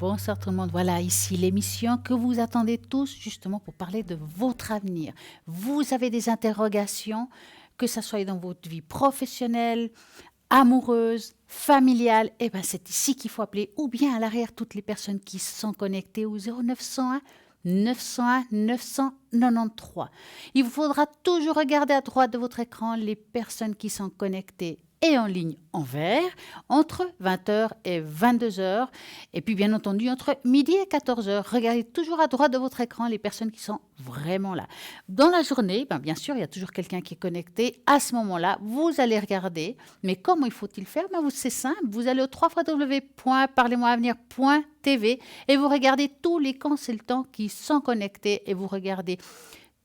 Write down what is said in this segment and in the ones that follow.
Bonsoir tout le monde. Voilà ici l'émission que vous attendez tous justement pour parler de votre avenir. Vous avez des interrogations, que ce soit dans votre vie professionnelle, amoureuse, familiale, et ben c'est ici qu'il faut appeler, ou bien à l'arrière toutes les personnes qui sont connectées au 0901 901 993. Il vous faudra toujours regarder à droite de votre écran les personnes qui sont connectées et en ligne en vert entre 20h et 22h. Et puis bien entendu entre midi et 14h. Regardez toujours à droite de votre écran les personnes qui sont vraiment là. Dans la journée, bien sûr, il y a toujours quelqu'un qui est connecté. À ce moment-là, vous allez regarder. Mais comment il faut-il faire? C'est simple. Vous allez au www.parlez-moi-avenir.tv et vous regardez tous les consultants qui sont connectés et vous regardez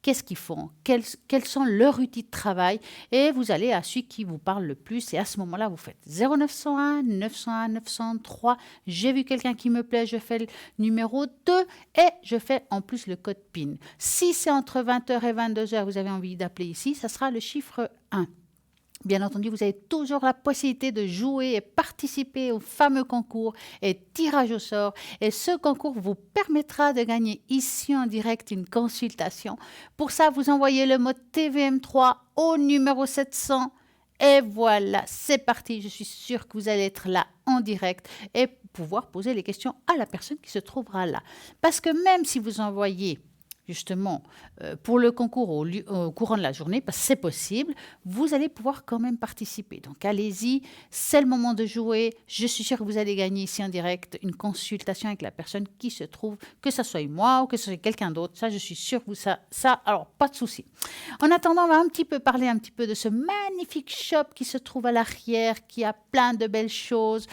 qu'est-ce qu'ils font, quels sont leurs outils de travail, et vous allez à celui qui vous parle le plus, et à ce moment-là, vous faites 0901 901 903, j'ai vu quelqu'un qui me plaît, je fais le numéro 2, et je fais en plus le code PIN. Si c'est entre 20h et 22h, vous avez envie d'appeler ici, ça sera le chiffre 1. Bien entendu, vous avez toujours la possibilité de jouer et participer au fameux concours et tirage au sort. Et ce concours vous permettra de gagner ici en direct une consultation. Pour ça, vous envoyez le mot TVM3 au numéro 700. Et voilà, c'est parti. Je suis sûre que vous allez être là en direct et pouvoir poser les questions à la personne qui se trouvera là. Parce que même si vous envoyez justement, pour le concours au courant de la journée, parce que c'est possible, vous allez pouvoir quand même participer. Donc, allez-y, c'est le moment de jouer. Je suis sûre que vous allez gagner ici en direct une consultation avec la personne qui se trouve, que ce soit moi ou que ce soit quelqu'un d'autre. Ça, je suis sûre que alors, pas de souci. En attendant, on va parler un petit peu de ce magnifique shop qui se trouve à l'arrière, qui a plein de belles choses.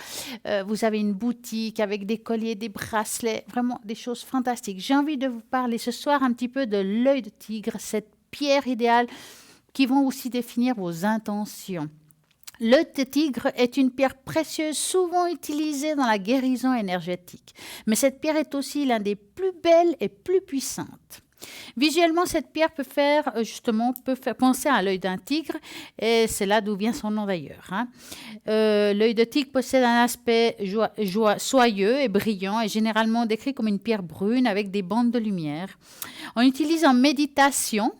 Vous avez une boutique avec des colliers, des bracelets, vraiment des choses fantastiques. J'ai envie de vous parler ce soir un petit peu de l'œil de tigre, cette pierre idéale qui vont aussi définir vos intentions. L'œil de tigre est une pierre précieuse souvent utilisée dans la guérison énergétique, mais cette pierre est aussi l'une des plus belles et plus puissantes. Visuellement, cette pierre peut faire penser à l'œil d'un tigre, et c'est là d'où vient son nom d'ailleurs. L'œil de tigre possède un aspect soyeux et brillant, et généralement décrit comme une pierre brune avec des bandes de lumière. On utilise en méditation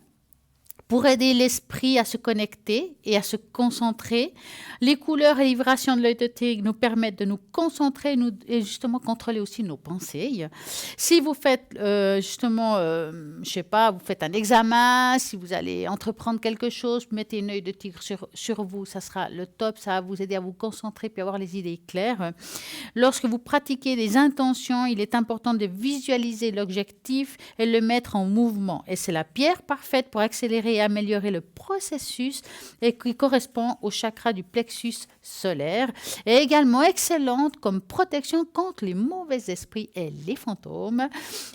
pour aider l'esprit à se connecter et à se concentrer. Les couleurs et les vibrations de l'œil de tigre nous permettent de nous concentrer et justement contrôler aussi nos pensées. Si vous faites vous faites un examen, si vous allez entreprendre quelque chose, mettez un œil de tigre sur vous, ça sera le top, ça va vous aider à vous concentrer puis avoir les idées claires. Lorsque vous pratiquez des intentions, il est important de visualiser l'objectif et le mettre en mouvement. Et c'est la pierre parfaite pour accélérer et améliorer le processus et qui correspond au chakra du plexus solaire, et également excellente comme protection contre les mauvais esprits et les fantômes,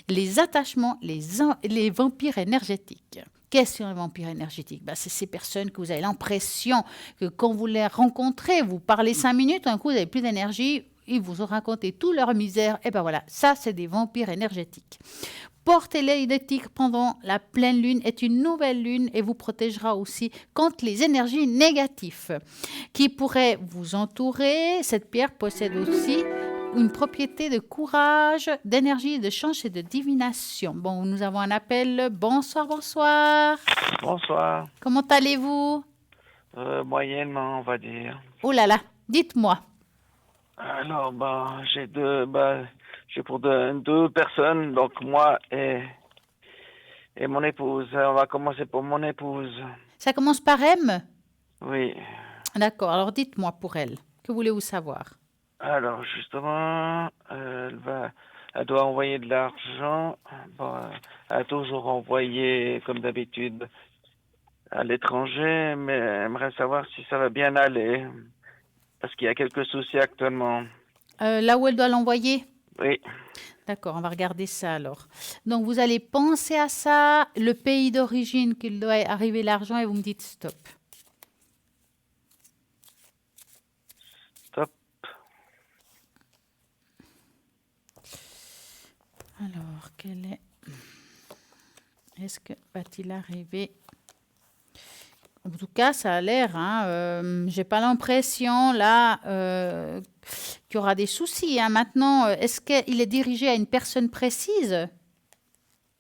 les attachements, les vampires énergétiques. Qu'est-ce qu'un vampire énergétique? C'est ces personnes que vous avez l'impression que quand vous les rencontrez, vous parlez 5 minutes, un coup vous n'avez plus d'énergie, ils vous ont raconté toute leur misère, et voilà, ça c'est des vampires énergétiques. Porter l'œil de tigre pendant la pleine lune est une nouvelle lune et vous protégera aussi contre les énergies négatives qui pourraient vous entourer. Cette pierre possède aussi une propriété de courage, d'énergie, de chance et de divination. Bon, nous avons un appel. Bonsoir, bonsoir. Bonsoir. Comment allez-vous? Moyennement, on va dire. Oh là là, dites-moi. Alors, j'ai pour deux personnes, donc moi et mon épouse. On va commencer pour mon épouse. Ça commence par M? Oui. D'accord, alors dites-moi pour elle. Que voulez-vous savoir? Alors, justement, elle doit envoyer de l'argent. Bon, elle a toujours envoyé, comme d'habitude, à l'étranger, mais elle aimerait savoir si ça va bien aller, parce qu'il y a quelques soucis actuellement. Là où elle doit l'envoyer? Oui. D'accord, on va regarder ça alors. Donc, vous allez penser à ça, le pays d'origine qu'il doit arriver l'argent, et vous me dites stop. Stop. Alors, est-ce que va-t-il arriver? En tout cas, ça a l'air, j'ai pas l'impression là qu'il y aura des soucis, hein. Maintenant, est-ce qu'il est dirigé à une personne précise?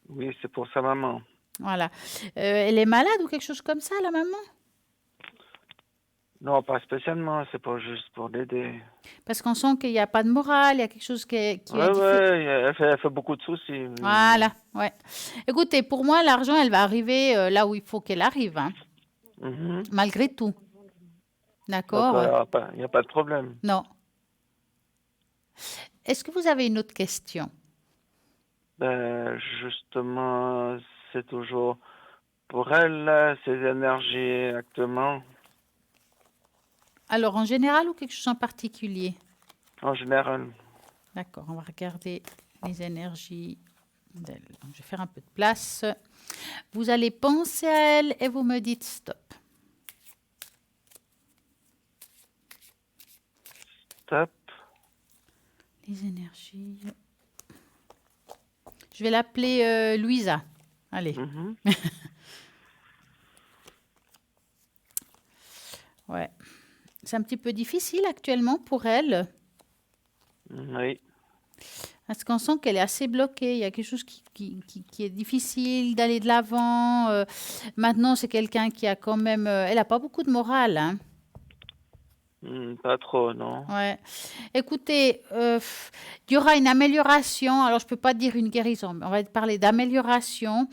Oui, c'est pour sa maman. Voilà. Elle est malade ou quelque chose comme ça, la maman? Non, pas spécialement, c'est pas juste pour l'aider. Parce qu'on sent qu'il n'y a pas de morale, il y a quelque chose qui est Ouais, difficile. ouais, elle fait beaucoup de soucis. Voilà, ouais. Écoutez, pour moi, l'argent, elle va arriver là où il faut qu'elle arrive, hein, Mhm. malgré tout. D'accord, D'accord? il n'y a pas de problème. Non. Est-ce que vous avez une autre question? Ben, justement, c'est toujours pour elle, là, ses énergies actuellement, Alors, en général ou quelque chose en particulier? en général. D'accord, on va regarder les énergies d'elle. Donc, je vais faire un peu de place. Vous allez penser à elle et vous me dites stop. Top. Les énergies. Je vais l'appeler Louisa. Allez. Mhm. Ouais. C'est un petit peu difficile actuellement pour elle. Oui. Parce qu'on sent qu'elle est assez bloquée. Il y a quelque chose qui est difficile d'aller de l'avant. Maintenant, c'est quelqu'un qui a quand même... elle n'a pas beaucoup de morale, hein. Pas trop, non. Ouais. Écoutez, il y aura une amélioration. Alors, je ne peux pas dire une guérison, mais on va parler d'amélioration.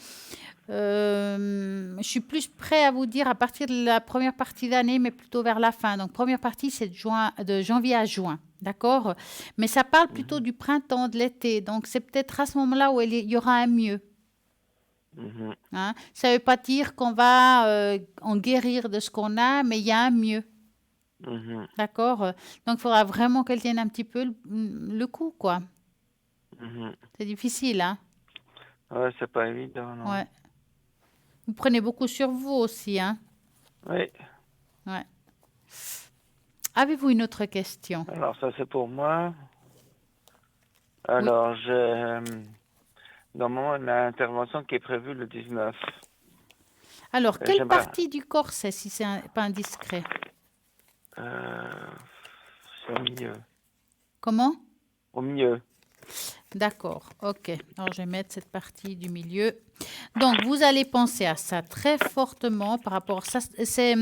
Je suis plus prêt à vous dire à partir de la première partie d'année, mais plutôt vers la fin. Donc, première partie, c'est de janvier à juin. D'accord? Mais ça parle plutôt Mhm. du printemps, de l'été. Donc, c'est peut-être à ce moment-là où il y aura un mieux. Mhm. Hein? Ça ne veut pas dire qu'on va en guérir de ce qu'on a, mais il y a un mieux. Mhm. D'accord? Donc, il faudra vraiment qu'elle tienne un petit peu le coup, quoi. Mhm. C'est difficile, hein? Ouais, c'est pas évident, non. Ouais. Vous prenez beaucoup sur vous aussi, hein? Oui. Ouais. Avez-vous une autre question? Alors, ça, c'est pour moi. Oui. Alors, normalement, on a l'intervention qui est prévue le 19. Alors, quelle J'aimerais. partie du corps c'est, si c'est pas indiscret? Euh, c'est au milieu. Comment? Au milieu. D'accord, ok. Alors, je vais mettre cette partie du milieu. Donc, vous allez penser à ça très fortement par rapport à ça. C'est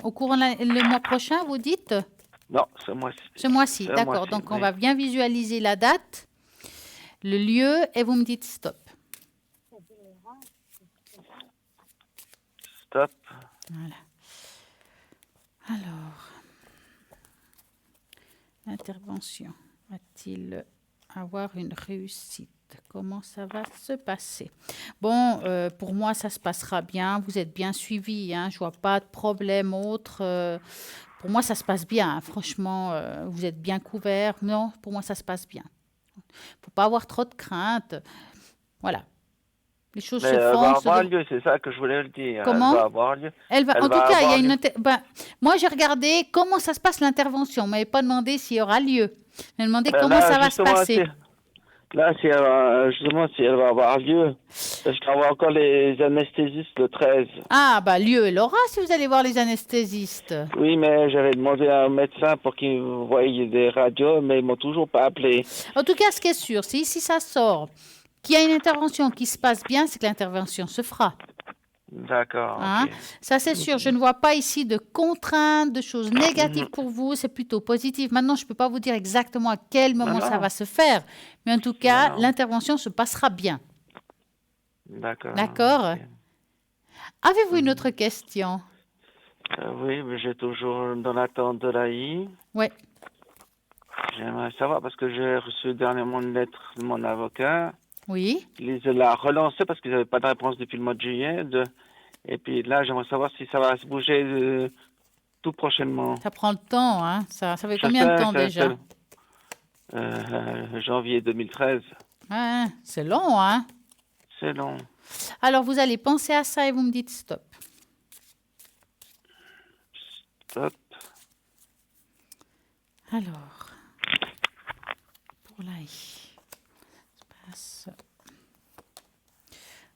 au courant le mois prochain, vous dites? Non, c'est moi-ci. Ce mois-ci, C'est d'accord. moi-ci, Donc, on oui. va bien visualiser la date, le lieu, et vous me dites stop. Stop. Voilà. Alors, l'intervention va-t-il avoir une réussite? Comment ça va se passer? Bon, pour moi, ça se passera bien. Vous êtes bien suivi, hein. Je vois pas de problème autre. Pour moi, ça se passe bien, hein. Franchement, vous êtes bien couvert. Non, pour moi, ça se passe bien. Faut pas avoir trop de crainte. Voilà. Les choses Mais se elle font. va avoir lieu, c'est ça que je voulais le dire. Elle Comment? va avoir lieu. Elle va, Elle en tout va cas, il y a avoir lieu. moi, j'ai regardé comment ça se passe l'intervention. On m'avait pas demandé s'il y aura lieu. On m'a demandé Ben comment là, ça va se justement, passer. si justement, si elle va avoir lieu, parce qu'on va encore les anesthésistes le 13. Ah, bah, lieu, elle aura si vous allez voir les anesthésistes. Oui, mais j'avais demandé à un médecin pour qu'il voie des radios, mais ils m'ont toujours pas appelé. En tout cas, ce qui est sûr, c'est ici ça sort, qu'il y a une intervention qui se passe bien, c'est que l'intervention se fera. D'accord, Hein? ok. Ça, c'est sûr. Je ne vois pas ici de contraintes, de choses Mhm. négatives pour vous. C'est plutôt positif. Maintenant, je ne peux pas vous dire exactement à quel Non, moment ça non, va se faire. Mais en tout non, cas, non. l'intervention se passera bien. D'accord, D'accord? ok. Avez-vous une Mhm. autre question? Oui, mais j'ai toujours dans l'attente de l'AI. Oui. J'aimerais savoir, parce que j'ai reçu dernièrement une lettre de mon avocat. Oui. Il l'a relancé parce qu'ils n'avaient pas de réponse depuis le mois de juillet. Et puis là, j'aimerais savoir si ça va se bouger tout prochainement. Ça prend le temps, hein? Ça fait Je combien de sais, temps déjà? janvier 2013. Ouais, c'est long, hein? C'est long. Alors, vous allez penser à ça et vous me dites stop. Stop. Alors, pour l'AI, passe.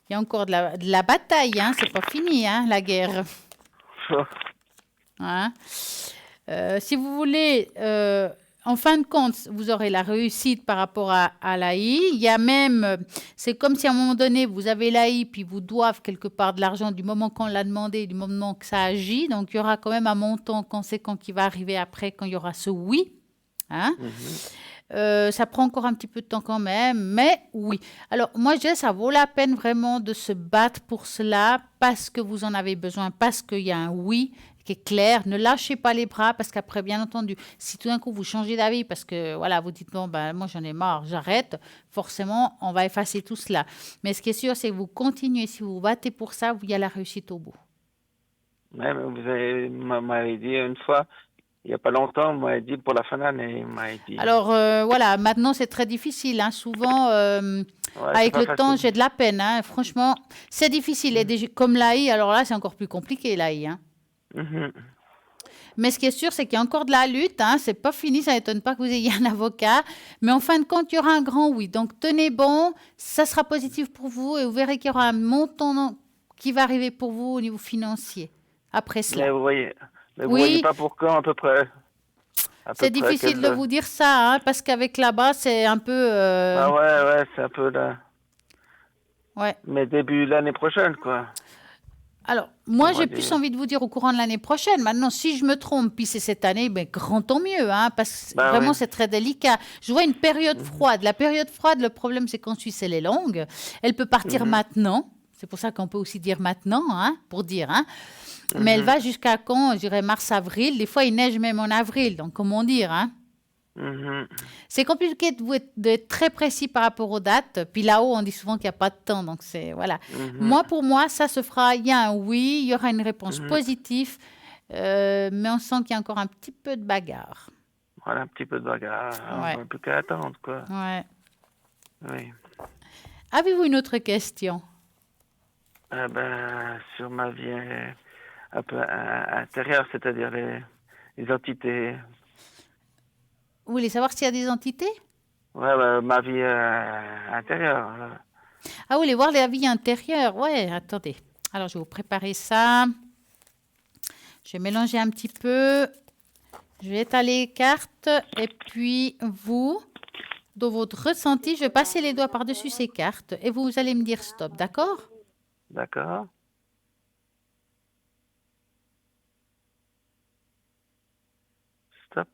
Il y a encore de la bataille, hein? C'est pas fini, hein, la guerre. Hein? Si vous voulez en fin de compte, vous aurez la réussite par rapport à l'AI. Il y a même, c'est comme si à un moment donné, vous avez l'AI, puis vous doivent quelque part de l'argent du moment qu'on l'a demandé, du moment que ça agit. Donc, il y aura quand même un montant conséquent qui va arriver après quand il y aura ce oui. Hein? Mhm. Ça prend encore un petit peu de temps quand même, mais oui. Alors, moi, je dirais, ça vaut la peine vraiment de se battre pour cela parce que vous en avez besoin, parce qu'il y a un oui qui est clair. Ne lâchez pas les bras parce qu'après, bien entendu, si tout d'un coup vous changez d'avis parce que, voilà, vous dites, bon, ben, moi, j'en ai marre, j'arrête, forcément, on va effacer tout cela. Mais ce qui est sûr, c'est que vous continuez, si vous vous battez pour ça, il y a la réussite au bout. Ouais, mais m'avez dit une fois, il n'y a pas longtemps, vous m'avez dit pour la fin d'année, vous m'avez dit. Alors voilà, maintenant c'est très difficile. Hein. Souvent, Ouais, c'est avec pas le temps, facile. j'ai de la peine. Hein. Franchement, c'est difficile. Et Mhm. comme l'AI, alors là, c'est encore plus compliqué, l'AI. Hein. Mhm. Mais ce qui est sûr, c'est qu'il y a encore de la lutte. Hein. C'est pas fini. Ça n'étonne pas que vous ayez un avocat. Mais en fin de compte, il y aura un grand oui. Donc tenez bon. Ça sera positif pour vous. Et vous verrez qu'il y aura un montant qui va arriver pour vous au niveau financier après Mais cela. vous voyez Oui, pas pour quand à peu c'est près difficile quel. de vous dire ça. Hein, parce qu'avec là-bas, c'est un peu... Ah ouais, ouais, c'est un peu là. ouais. Mais début l'année prochaine, quoi. Alors, On moi, va j'ai plus dire. envie de vous dire au courant de l'année prochaine. Maintenant, si je me trompe, puis c'est cette année, ben, grand tant mieux, hein, parce que Bah vraiment, oui. c'est très délicat. Je vois une période Mhm. froide. La période froide, le problème, c'est qu'en Suisse, elle est longue. Elle peut partir Mhm. maintenant. C'est pour ça qu'on peut aussi dire maintenant, hein, pour dire. Hein. Mais elle Mhm. va jusqu'à quand? Je dirais mars-avril. Des fois, il neige même en avril. Donc, comment dire, hein? Mhm. C'est compliqué d'être très précis par rapport aux dates. Puis là-haut, on dit souvent qu'il n'y a pas de temps. Donc, c'est voilà. Mhm. Moi, pour moi, ça se fera. Il y a un oui, il y aura une réponse Mhm. positive. Mais on sent qu'il y a encore un petit peu de bagarre. Voilà, un petit peu de bagarre. On Ouais, va plus qu'à attendre, quoi. ouais. Oui. Avez-vous une autre question? Ben, sur ma vie un peu intérieure, c'est-à-dire les entités. Vous voulez savoir s'il y a des entités? Ouais, ma vie intérieure. Là. Ah, vous voulez voir la vie intérieure? Ouais, attendez. Alors, je vais vous préparer ça. Je vais mélanger un petit peu. Je vais étaler les cartes. Et puis, vous, dans votre ressenti, je vais passer les doigts par-dessus ces cartes et vous allez me dire stop, d'accord? D'accord. Stop.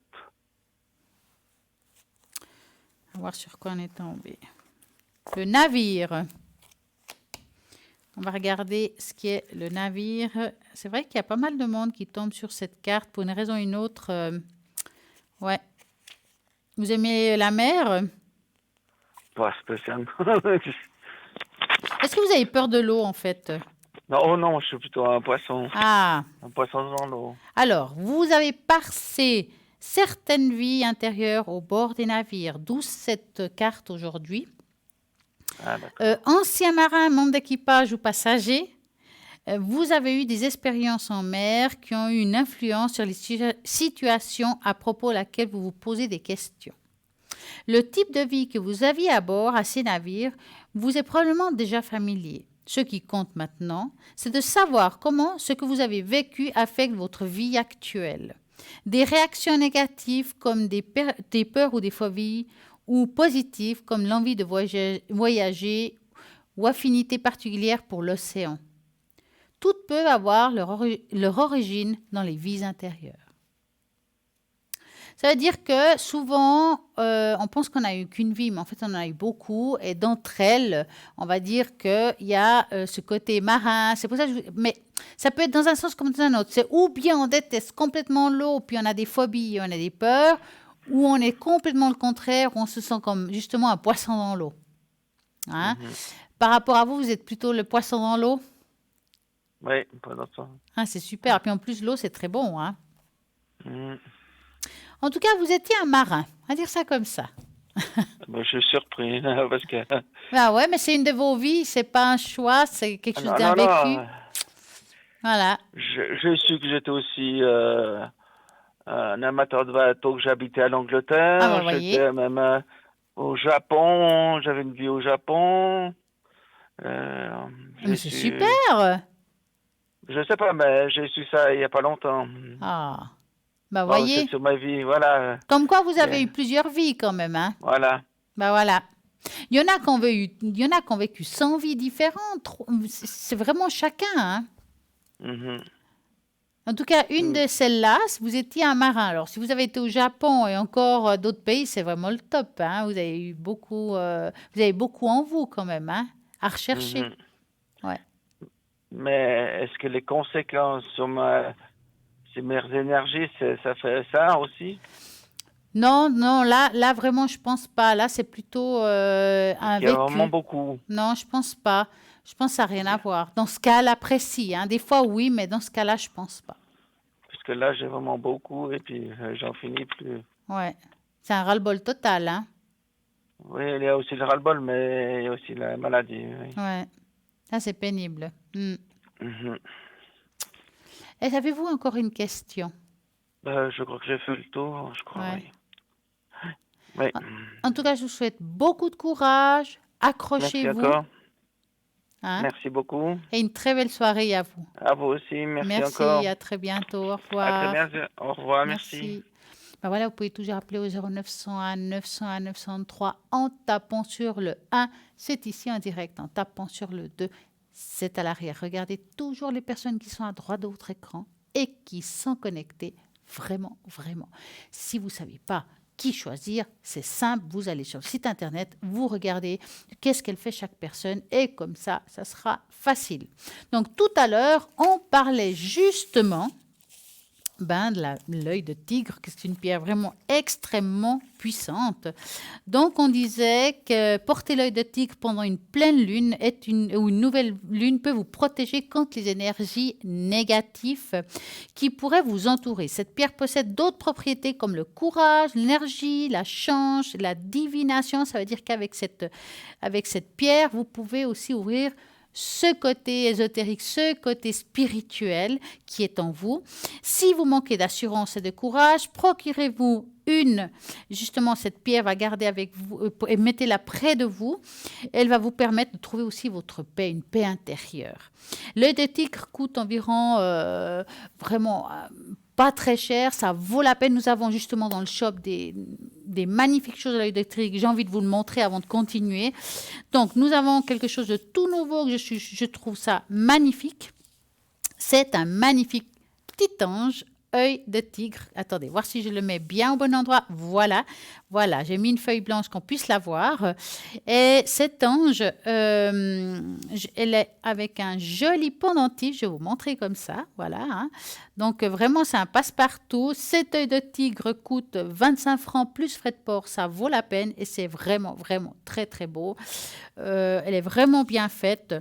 On va voir sur quoi on est tombé. Le navire. On va regarder ce qui est le navire. C'est vrai qu'il y a pas mal de monde qui tombe sur cette carte pour une raison ou une autre. Ouais. Vous aimez la mer? Pas spécialement. Est-ce que vous avez peur de l'eau en fait? Non, oh non, je suis plutôt un poisson. Ah, Un poisson dans l'eau. alors, vous avez passé certaines vies intérieures au bord des navires, d'où cette carte aujourd'hui. Ah, d'accord. Ancien marin, membre d'équipage ou passager, vous avez eu des expériences en mer qui ont eu une influence sur les situations à propos de laquelle vous vous posez des questions. Le type de vie que vous aviez à bord à ces navires vous est probablement déjà familier. Ce qui compte maintenant, c'est de savoir comment ce que vous avez vécu affecte votre vie actuelle. Des réactions négatives comme des peurs ou des phobies, ou positives comme l'envie de voyager ou affinité particulière pour l'océan. Toutes peuvent avoir leur origine dans les vies intérieures. Ça veut dire que souvent, on pense qu'on n'a eu qu'une vie, mais en fait, on en a eu beaucoup. Et d'entre elles, on va dire qu'il y a ce côté marin. C'est pour ça que mais ça peut être dans un sens comme dans un autre. C'est ou bien on déteste complètement l'eau, puis on a des phobies, on a des peurs, ou on est complètement le contraire, où on se sent comme justement un poisson dans l'eau. Hein? Mhm. Par rapport à vous, vous êtes plutôt le poisson dans l'eau? Oui, pas longtemps. Ah, c'est super. Puis en plus, l'eau, c'est très bon. Hein? Mhm. En tout cas, vous étiez un marin. On va dire ça comme ça. Ben, je suis surpris parce que. Ah ouais, mais c'est une de vos vies, c'est pas un choix, c'est quelque chose Non, d'un non, vécu. non. Voilà. J'ai su que j'étais aussi un amateur de bateau, que j'habitais à Ah bah l'Angleterre. voyez. J'étais même au Japon. J'avais une vie au Japon. Euh, Ah, mais j'ai c'est su. super. Je sais pas, mais j'ai su ça il y a pas longtemps. Ah. Bah, Bon, c'est voyez. sur ma vie, voilà. Comme quoi, vous avez Yeah. eu plusieurs vies quand même, hein. Voilà. Bah, voilà. Il y en a il y en a qui ont vécu 100 vies différentes. C'est vraiment chacun, hein. Mhm. En tout cas, une Mm. de celles-là, vous étiez un marin. Alors, si vous avez été au Japon et encore d'autres pays, c'est vraiment le top, hein. Vous avez beaucoup en vous quand même, hein, à rechercher. Mhm. Ouais. Mais est-ce que les conséquences sur mes énergies, ça fait ça aussi? Non, non, là vraiment, je pense pas. Là, c'est plutôt Parce un qu'il y a vraiment vécu. beaucoup. Non, je pense pas. Je pense que ça n'a rien à voir. Dans ce cas-là, précis, hein. Des fois, oui, mais dans ce cas-là, je pense pas. Parce que là, j'ai vraiment beaucoup et puis j'en finis plus. Ouais. C'est un ras-le-bol total, hein. Oui, il y a aussi le ras-le-bol, mais il y a aussi la maladie. Oui. Ouais. Ça, c'est pénible. Hmm. Mhm. Et avez-vous encore une question? Je crois que j'ai fait le tour, je crois, Ouais. oui. Oui. En tout cas, je vous souhaite beaucoup de courage. Merci Accrochez-vous, encore. hein, Merci beaucoup. et une très belle soirée à vous. À vous aussi, merci Merci, encore. à très bientôt. Au À très revoir. bientôt. Au revoir, merci. Merci. Ben voilà, vous pouvez toujours appeler au 0901 901 903 en tapant sur le 1. C'est ici en direct. En tapant sur le 2, c'est à l'arrière. Regardez toujours les personnes qui sont à droite de votre écran et qui sont connectées. Vraiment, vraiment. Si vous ne savez pas qui choisir, c'est simple. Vous allez sur le site internet, vous regardez qu'est-ce qu'elle fait chaque personne et comme ça sera facile. Donc tout à l'heure, on parlait justement de l'œil de tigre, que c'est une pierre vraiment extrêmement puissante. Donc, on disait que porter l'œil de tigre pendant une pleine lune ou une nouvelle lune peut vous protéger contre les énergies négatives qui pourraient vous entourer. Cette pierre possède d'autres propriétés comme le courage, l'énergie, la chance, la divination. Ça veut dire avec cette pierre, vous pouvez aussi ouvrir ce côté ésotérique, ce côté spirituel qui est en vous. Si vous manquez d'assurance et de courage, procurez-vous justement cette pierre va garder avec vous et mettez-la près de vous. Elle va vous permettre de trouver aussi votre paix, une paix intérieure. L'œil de tigre coûte environ vraiment pas très cher, ça vaut la peine. Nous avons justement dans le shop des magnifiques choses à l'œil de tigre. J'ai envie de vous le montrer avant de continuer. Donc, nous avons quelque chose de tout nouveau que je trouve ça magnifique. C'est un magnifique petit ange, œil de tigre. Attendez, voir si je le mets bien au bon endroit. Voilà, voilà, j'ai mis une feuille blanche qu'on puisse la voir. Et cet ange, elle est avec un joli pendentif. Je vais vous montrer comme ça, voilà. Hein. Donc, vraiment, c'est un passe-partout. Cet œil de tigre coûte 25 francs plus frais de port. Ça vaut la peine et c'est vraiment, vraiment très, très beau. Elle est vraiment bien faite.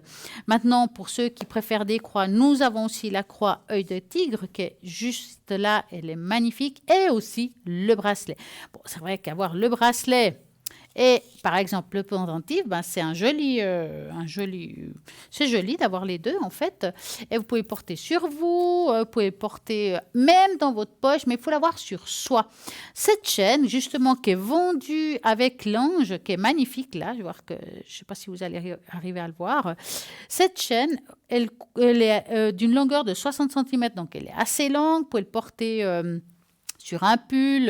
Maintenant, pour ceux qui préfèrent des croix, nous avons aussi la croix œil de tigre qui est juste là. Elle est magnifique. Et aussi le bracelet. Bon, c'est vrai qu'avoir le bracelet et, par exemple, le pendentif, c'est c'est joli d'avoir les deux, en fait. Et vous pouvez porter sur vous, vous pouvez porter même dans votre poche, mais il faut l'avoir sur soi. Cette chaîne, justement, qui est vendue avec l'ange, qui est magnifique, là, je ne sais pas si vous allez arriver à le voir. Cette chaîne, elle est d'une longueur de 60 cm, donc elle est assez longue. Vous pouvez le porter sur un pull,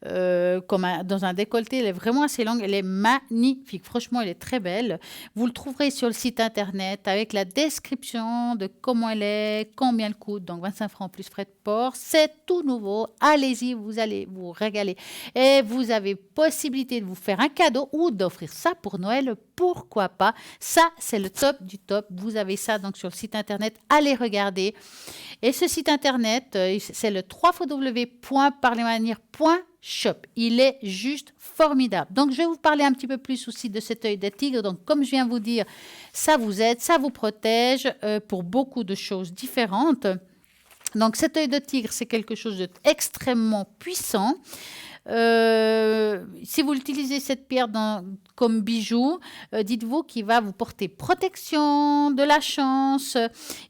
dans un décolleté. Elle est vraiment assez longue. Elle est magnifique. Franchement, elle est très belle. Vous le trouverez sur le site internet avec la description de comment elle est, combien elle coûte. Donc, 25 francs plus frais de port. C'est tout nouveau. Allez-y, vous allez vous régaler. Et vous avez possibilité de vous faire un cadeau ou d'offrir ça pour Noël. Pourquoi pas? Ça, c'est le top du top. Vous avez ça donc sur le site internet. Allez regarder. Et ce site internet, c'est le www.parlermanière.shop. Il est juste formidable. Donc, je vais vous parler un petit peu plus aussi de cet œil de tigre. Donc, comme je viens de vous dire, ça vous aide, ça vous protège pour beaucoup de choses différentes. Donc, cet œil de tigre, c'est quelque chose d'extrêmement puissant. Si vous utilisez cette pierre comme bijou, dites-vous qu'il va vous porter protection, de la chance.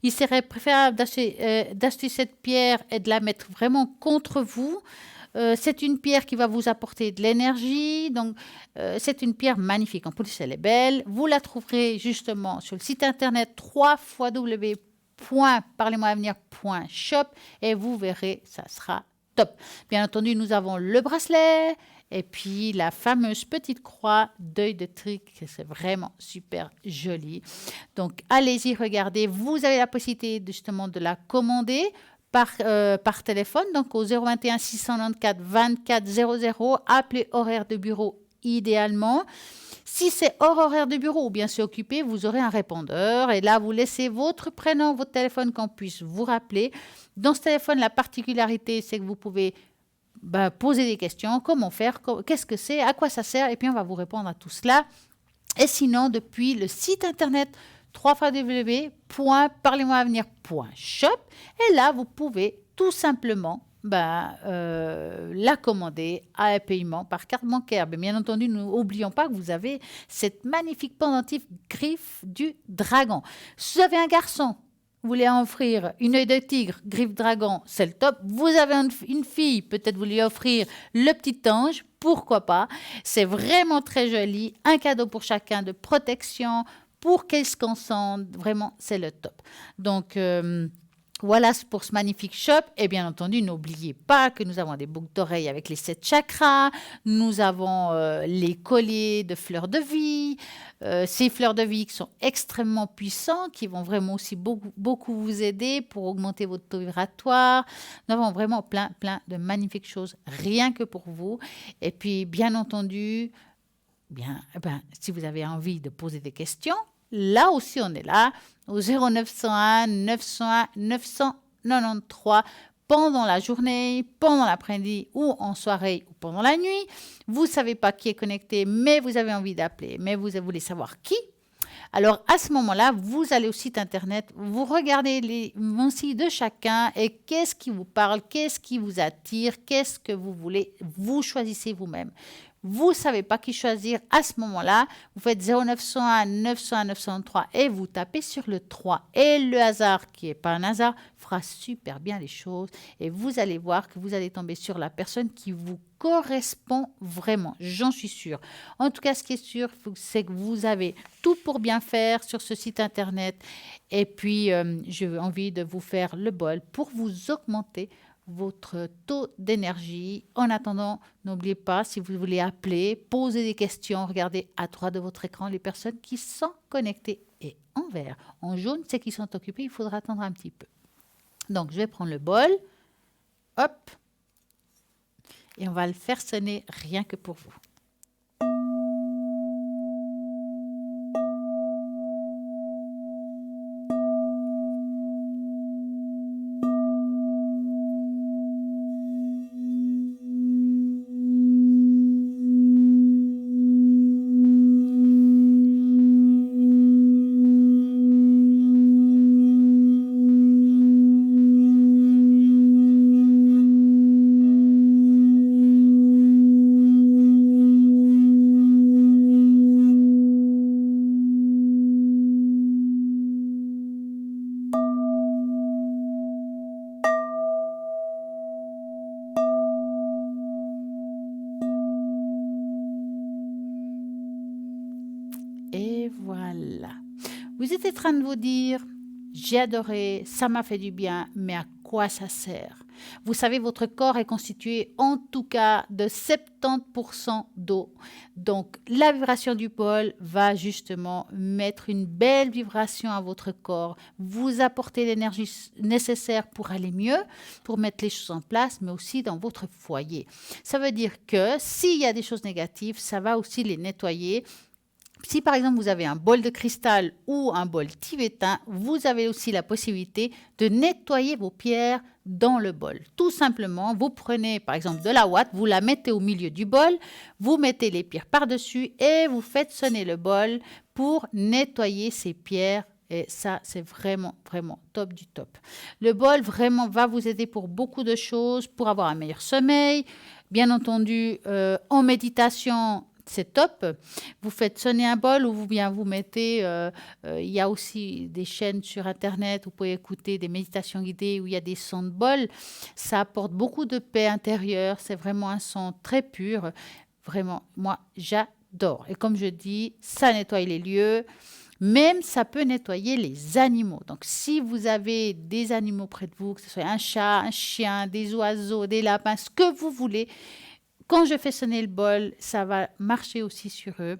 Il serait préférable d'acheter cette pierre et de la mettre vraiment contre vous. C'est une pierre qui va vous apporter de l'énergie. Donc, c'est une pierre magnifique. En plus, elle est belle. Vous la trouverez justement sur le site internet www.parlez-moi-avenir.shop et vous verrez, ça sera top. Bien entendu, nous avons le bracelet et puis la fameuse petite croix d'œil de tigre, c'est vraiment super joli. Donc, allez-y, regardez. Vous avez la possibilité justement de la commander par téléphone, donc au 021 694 24 00, appelez horaire de bureau idéalement. Si c'est hors horaire de bureau ou bien c'est occupé, vous aurez un répondeur et là, vous laissez votre prénom, votre téléphone qu'on puisse vous rappeler. Dans ce téléphone, la particularité, c'est que vous pouvez poser des questions, comment faire, qu'est-ce que c'est, à quoi ça sert, et puis on va vous répondre à tout cela. Et sinon, depuis le site internet www.parlez-moi-avenir.shop, et là, vous pouvez tout simplement la commander à un paiement par carte bancaire. Mais bien entendu, n'oublions pas que vous avez cette magnifique pendentif griffe du dragon. Si vous avez un garçon, vous voulez offrir une œil de tigre, griffe dragon, c'est le top. Vous avez une fille, peut-être vous lui offrir le petit ange, pourquoi pas. C'est vraiment très joli. Un cadeau pour chacun de protection, pour qu'elle se concentre. Vraiment, c'est le top. Donc, voilà pour ce magnifique shop. Et bien entendu, n'oubliez pas que nous avons des boucles d'oreilles avec les 7 chakras. Nous avons les colliers de fleurs de vie. Ces fleurs de vie qui sont extrêmement puissants, qui vont vraiment aussi beaucoup vous aider pour augmenter votre taux vibratoire. Nous avons vraiment plein de magnifiques choses, rien que pour vous. Et puis, bien entendu, si vous avez envie de poser des questions, là aussi, on est là au 0901 901 993 pendant la journée, pendant l'après-midi ou en soirée ou pendant la nuit. Vous ne savez pas qui est connecté, mais vous avez envie d'appeler, mais vous voulez savoir qui. Alors, à ce moment-là, vous allez au site internet, vous regardez les mentions de chacun et qu'est-ce qui vous parle, qu'est-ce qui vous attire, qu'est-ce que vous voulez. Vous choisissez vous-même. Vous ne savez pas qui choisir à ce moment-là. Vous faites 0901 901 903 et vous tapez sur le 3. Et le hasard, qui n'est pas un hasard, fera super bien les choses. Et vous allez voir que vous allez tomber sur la personne qui vous correspond vraiment. J'en suis sûre. En tout cas, ce qui est sûr, c'est que vous avez tout pour bien faire sur ce site internet. Et puis, j'ai envie de vous faire le bol pour vous augmenter votre taux d'énergie. En attendant, n'oubliez pas, si vous voulez appeler, poser des questions, regardez à droite de votre écran les personnes qui sont connectées. Et en vert, en jaune, c'est qui sont occupés, il faudra attendre un petit peu. Donc, je vais prendre le bol. Hop. Et on va le faire sonner rien que pour vous. Et voilà. Vous êtes en train de vous dire, j'ai adoré, ça m'a fait du bien, mais à quoi ça sert? Vous savez, votre corps est constitué en tout cas de 70% d'eau. Donc, la vibration du bol va justement mettre une belle vibration à votre corps, vous apporter l'énergie nécessaire pour aller mieux, pour mettre les choses en place, mais aussi dans votre foyer. Ça veut dire que s'il y a des choses négatives, ça va aussi les nettoyer. Si par exemple vous avez un bol de cristal ou un bol tibétain, vous avez aussi la possibilité de nettoyer vos pierres dans le bol. Tout simplement, vous prenez par exemple de la ouate, vous la mettez au milieu du bol, vous mettez les pierres par-dessus et vous faites sonner le bol pour nettoyer ces pierres. Et ça, c'est vraiment, vraiment top du top. Le bol vraiment va vous aider pour beaucoup de choses, pour avoir un meilleur sommeil. Bien entendu, en méditation, c'est top. Vous faites sonner un bol ou bien vous mettez, il y a aussi des chaînes sur Internet, vous pouvez écouter des méditations guidées où il y a des sons de bol. Ça apporte beaucoup de paix intérieure. C'est vraiment un son très pur. Vraiment, moi, j'adore. Et comme je dis, ça nettoie les lieux. Même, ça peut nettoyer les animaux. Donc, si vous avez des animaux près de vous, que ce soit un chat, un chien, des oiseaux, des lapins, ce que vous voulez, quand je fais sonner le bol, ça va marcher aussi sur eux.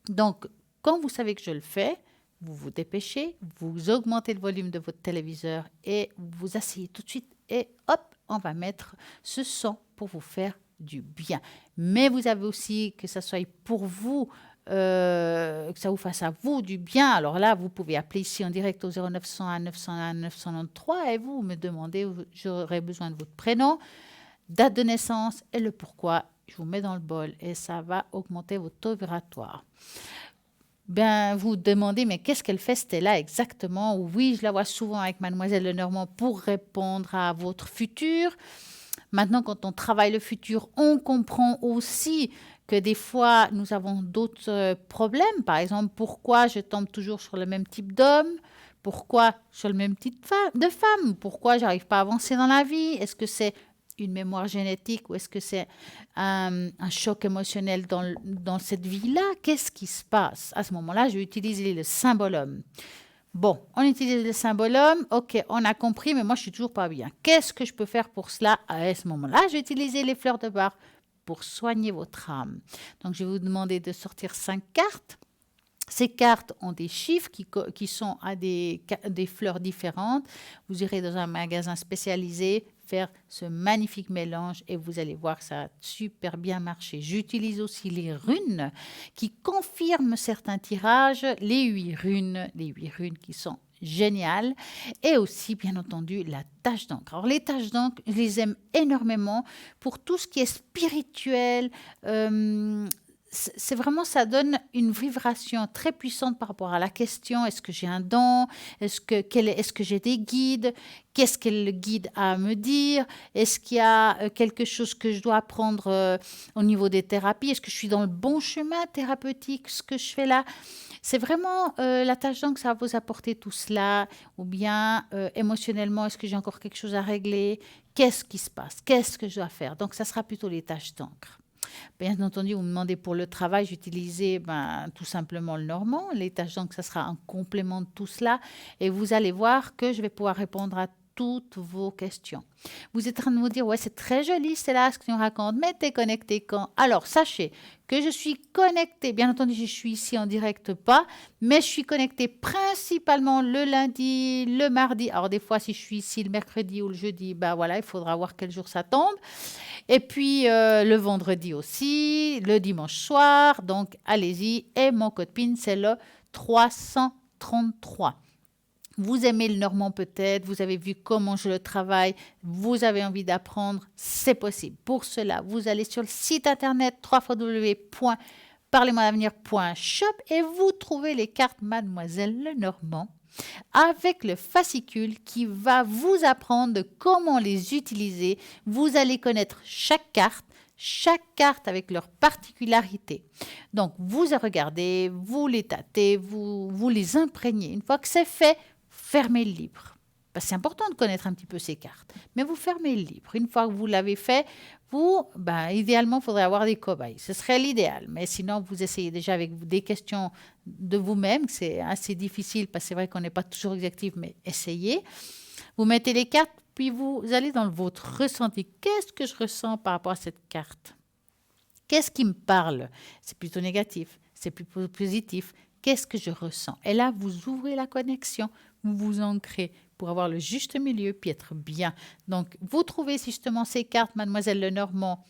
Donc, quand vous savez que je le fais, vous vous dépêchez, vous augmentez le volume de votre téléviseur et vous vous asseyez tout de suite et hop, on va mettre ce son pour vous faire du bien. Mais vous avez aussi que ça soit pour vous, que ça vous fasse à vous du bien. Alors là, vous pouvez appeler ici en direct au 0901 901 993 et vous me demandez, j'aurai besoin de votre prénom, date de naissance et le pourquoi. Je vous mets dans le bol et ça va augmenter votre taux vibratoire. Ben, vous demandez, mais qu'est-ce qu'elle fait, Stella, exactement? Oui, je la vois souvent avec Mademoiselle Lenormand pour répondre à votre futur. Maintenant, quand on travaille le futur, on comprend aussi que des fois, nous avons d'autres problèmes. Par exemple, pourquoi je tombe toujours sur le même type d'homme? Pourquoi sur le même type de femme? Pourquoi j'arrive pas à avancer dans la vie? Est-ce que c'est une mémoire génétique ou est-ce que c'est un choc émotionnel dans cette vie-là? Qu'est-ce qui se passe? À ce moment-là, je vais utiliser le symbole homme. Bon, on utilise le symbole homme, ok, on a compris, mais moi je suis toujours pas bien. Qu'est-ce que je peux faire pour cela? À ce moment-là, je vais utiliser les fleurs de bar pour soigner votre âme. Donc, je vais vous demander de sortir 5 cartes. Ces cartes ont des chiffres qui sont à des fleurs différentes. Vous irez dans un magasin spécialisé faire ce magnifique mélange et vous allez voir que ça a super bien marché. J'utilise aussi les runes qui confirment certains tirages, les 8 runes qui sont géniales et aussi bien entendu la tache d'encre. Alors les taches d'encre, je les aime énormément pour tout ce qui est spirituel, c'est vraiment, ça donne une vibration très puissante par rapport à la question, est-ce que j'ai un don? Est-ce que j'ai des guides? Qu'est-ce que le guide a à me dire? Est-ce qu'il y a quelque chose que je dois apprendre au niveau des thérapies? Est-ce que je suis dans le bon chemin thérapeutique, ce que je fais là? C'est vraiment la tâche d'encre, ça va vous apporter tout cela. Ou bien émotionnellement, est-ce que j'ai encore quelque chose à régler? Qu'est-ce qui se passe? Qu'est-ce que je dois faire? Donc, ça sera plutôt les tâches d'encre. Bien entendu, vous me demandez pour le travail, j'utilisais tout simplement le normand. Les tâches d'encre, ça sera un complément de tout cela. Et vous allez voir que je vais pouvoir répondre à toutes vos questions. Vous êtes en train de vous dire, ouais, c'est très joli, c'est là ce que tu racontes, mais t'es connecté quand? Alors, sachez que je suis connectée, bien entendu, je suis ici en direct pas, mais je suis connectée principalement le lundi, le mardi. Alors, des fois, si je suis ici le mercredi ou le jeudi, ben voilà, il faudra voir quel jour ça tombe. Et puis, le vendredi aussi, le dimanche soir, donc allez-y. Et mon code PIN, c'est le 333. Vous aimez le normand peut-être, vous avez vu comment je le travaille, vous avez envie d'apprendre, c'est possible. Pour cela, vous allez sur le site internet www.parlez-moi-d'avenir.shop et vous trouvez les cartes Mademoiselle Lenormand avec le fascicule qui va vous apprendre comment les utiliser. Vous allez connaître chaque carte avec leur particularité. Donc, vous regardez, vous les tâtez, vous les imprégnez. Une fois que c'est fait, fermez le livre. Parce que c'est important de connaître un petit peu ces cartes. Mais vous fermez le livre. Une fois que vous l'avez fait, idéalement, il faudrait avoir des cobayes. Ce serait l'idéal. Mais sinon, vous essayez déjà avec des questions de vous-même. C'est assez difficile parce que c'est vrai qu'on n'est pas toujours exactif, mais essayez. Vous mettez les cartes, puis vous allez dans votre ressenti. Qu'est-ce que je ressens par rapport à cette carte? Qu'est-ce qui me parle? C'est plutôt négatif, c'est plutôt positif. Qu'est-ce que je ressens? Et là, vous ouvrez la connexion, vous vous ancrez pour avoir le juste milieu puis être bien. Donc, vous trouvez justement ces cartes, Mademoiselle Lenormand,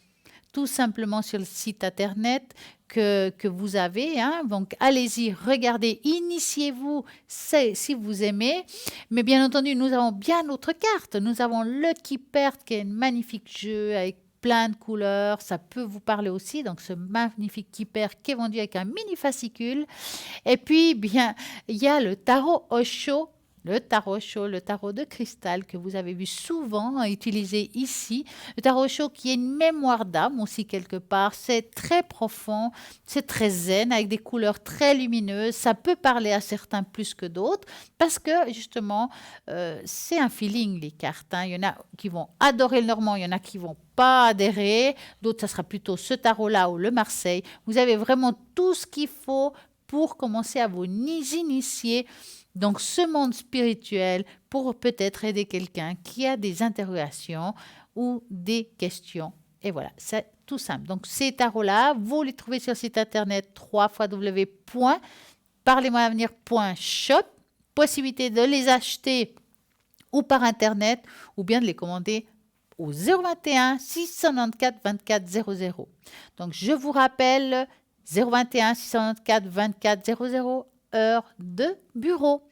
tout simplement sur le site internet que vous avez. Donc, allez-y, regardez, initiez-vous si vous aimez. Mais bien entendu, nous avons bien d'autres cartes. Nous avons le Keeper, qui est un magnifique jeu avec plein de couleurs, ça peut vous parler aussi. Donc, ce magnifique Keeper qui est vendu avec un mini fascicule. Et puis, bien, il y a le tarot Osho. Le tarot de cristal que vous avez vu souvent utiliser ici. Le tarot Osho qui est une mémoire d'âme aussi quelque part. C'est très profond, c'est très zen avec des couleurs très lumineuses. Ça peut parler à certains plus que d'autres parce que justement, c'est un feeling les cartes. Il y en a qui vont adorer le normand, il y en a qui vont pas adhérer. D'autres, ça sera plutôt ce tarot-là ou le Marseille. Vous avez vraiment tout ce qu'il faut pour commencer à vous initier dans ce monde spirituel pour peut-être aider quelqu'un qui a des interrogations ou des questions. Et voilà, c'est tout simple. Donc, ces tarots-là, vous les trouvez sur le site internet www.parlez-moi-avenir.shop. Possibilité de les acheter ou par internet ou bien de les commander au 021 694 24 00. Donc, je vous rappelle 021 694 24 00, heure de bureau.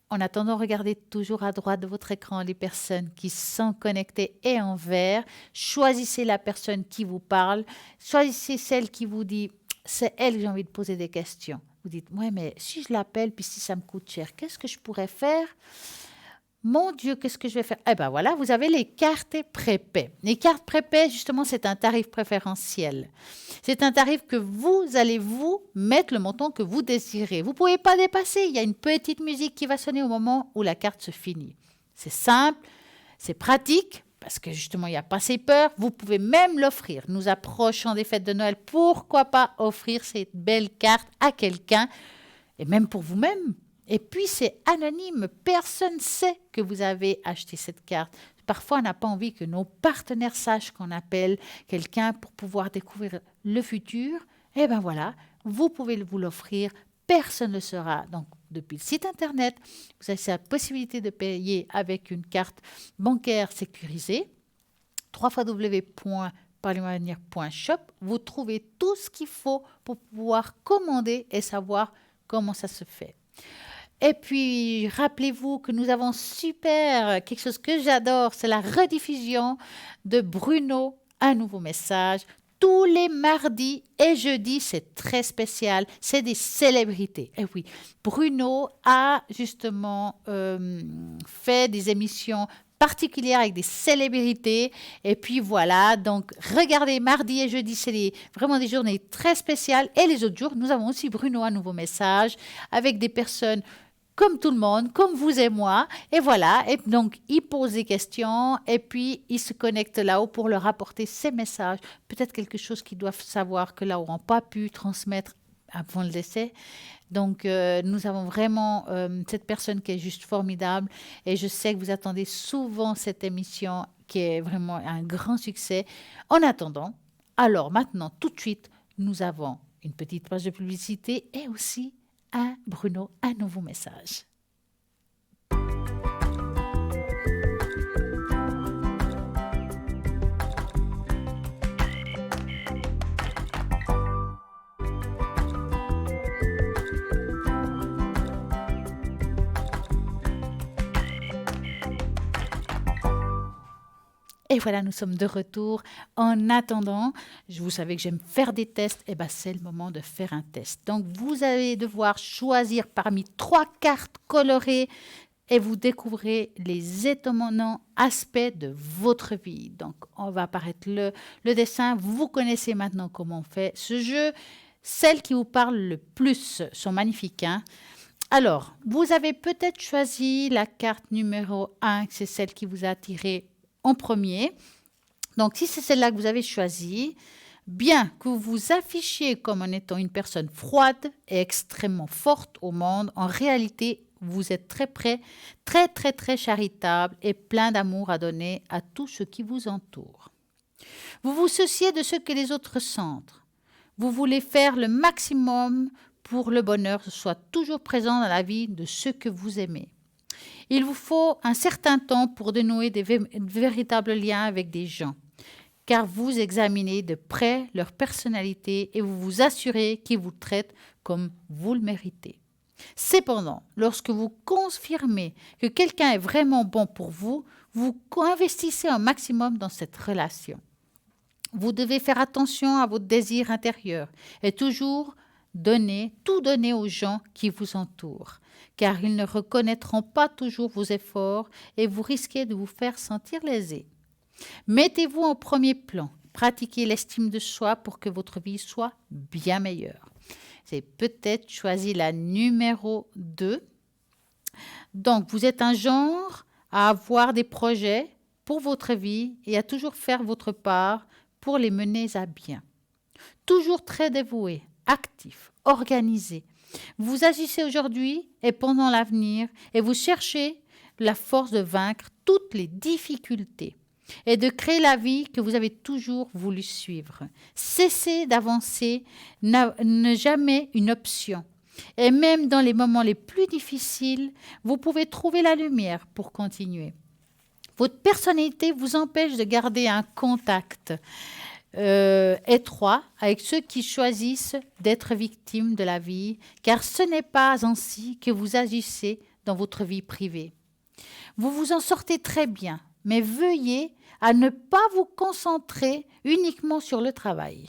En attendant, regardez toujours à droite de votre écran les personnes qui sont connectées et en vert. Choisissez la personne qui vous parle. Choisissez celle qui vous dit « c'est elle que j'ai envie de poser des questions ». Vous dites « ouais, mais si je l'appelle, puis si ça me coûte cher, qu'est-ce que je pourrais faire ? Mon Dieu, qu'est-ce que je vais faire ?» Eh bien voilà, vous avez les cartes prépaies. Les cartes prépaies, justement, c'est un tarif préférentiel. C'est un tarif que vous allez vous mettre le montant que vous désirez. Vous ne pouvez pas dépasser. Il y a une petite musique qui va sonner au moment où la carte se finit. C'est simple, c'est pratique, parce que justement, il n'y a pas ces peurs. Vous pouvez même l'offrir. Nous approchons des fêtes de Noël. Pourquoi pas offrir cette belle carte à quelqu'un, et même pour vous-même. Et puis, c'est anonyme. Personne ne sait que vous avez acheté cette carte. Parfois, on n'a pas envie que nos partenaires sachent qu'on appelle quelqu'un pour pouvoir découvrir le futur. Eh bien voilà, vous pouvez vous l'offrir. Personne ne le saura. Donc, depuis le site internet, vous avez la possibilité de payer avec une carte bancaire sécurisée. www.parlez-moi-avenir.shop. Vous trouvez tout ce qu'il faut pour pouvoir commander et savoir comment ça se fait. Et puis, rappelez-vous que nous avons quelque chose que j'adore, c'est la rediffusion de Bruno, un nouveau message. Tous les mardis et jeudis, c'est très spécial, c'est des célébrités. Et oui, Bruno a justement fait des émissions particulières avec des célébrités. Et puis voilà, donc regardez, mardi et jeudi, c'est vraiment des journées très spéciales. Et les autres jours, nous avons aussi Bruno, un nouveau message, avec des personnes comme tout le monde, comme vous et moi. Et voilà, et donc il pose des questions et puis il se connecte là-haut pour leur apporter ses messages. Peut-être quelque chose qu'ils doivent savoir que là-haut n'ont pas pu transmettre avant le décès. Donc, nous avons vraiment cette personne qui est juste formidable. Et je sais que vous attendez souvent cette émission qui est vraiment un grand succès. En attendant, alors maintenant, tout de suite, nous avons une petite page de publicité et aussi Bruno, un nouveau message. Et voilà, nous sommes de retour. En attendant, vous savez que j'aime faire des tests. Et bien, c'est le moment de faire un test. Donc, vous allez devoir choisir parmi 3 cartes colorées et vous découvrez les étonnants aspects de votre vie. Donc, on va apparaître le dessin. Vous connaissez maintenant comment on fait ce jeu. Celles qui vous parlent le plus sont magnifiques, hein? Alors, vous avez peut-être choisi la carte numéro 1, c'est celle qui vous a attiré en premier. Donc, si c'est celle-là que vous avez choisie, bien que vous vous affichiez comme en étant une personne froide et extrêmement forte au monde, en réalité, vous êtes très près, très, très, très charitable et plein d'amour à donner à tout ce qui vous entoure. Vous vous souciez de ce que les autres sentent. Vous voulez faire le maximum pour le bonheur soit toujours présent dans la vie de ceux que vous aimez. Il vous faut un certain temps pour dénouer de véritables liens avec des gens, car vous examinez de près leur personnalité et vous vous assurez qu'ils vous traitent comme vous le méritez. Cependant, lorsque vous confirmez que quelqu'un est vraiment bon pour vous, vous investissez un maximum dans cette relation. Vous devez faire attention à votre désir intérieur et toujours tout donner aux gens qui vous entourent, car ils ne reconnaîtront pas toujours vos efforts et vous risquez de vous faire sentir lésé. Mettez-vous en premier plan, pratiquez l'estime de soi pour que votre vie soit bien meilleure. C'est peut-être choisi la numéro 2. Donc, vous êtes un genre à avoir des projets pour votre vie et à toujours faire votre part pour les mener à bien. Toujours très dévoué, actif, organisé. Vous agissez aujourd'hui et pendant l'avenir et vous cherchez la force de vaincre toutes les difficultés et de créer la vie que vous avez toujours voulu suivre. Cessez d'avancer n'est jamais une option. Et même dans les moments les plus difficiles, vous pouvez trouver la lumière pour continuer. Votre personnalité vous empêche de garder un contact étroit avec ceux qui choisissent d'être victimes de la vie, car ce n'est pas ainsi que vous agissez dans votre vie privée. Vous vous en sortez très bien, mais veuillez à ne pas vous concentrer uniquement sur le travail.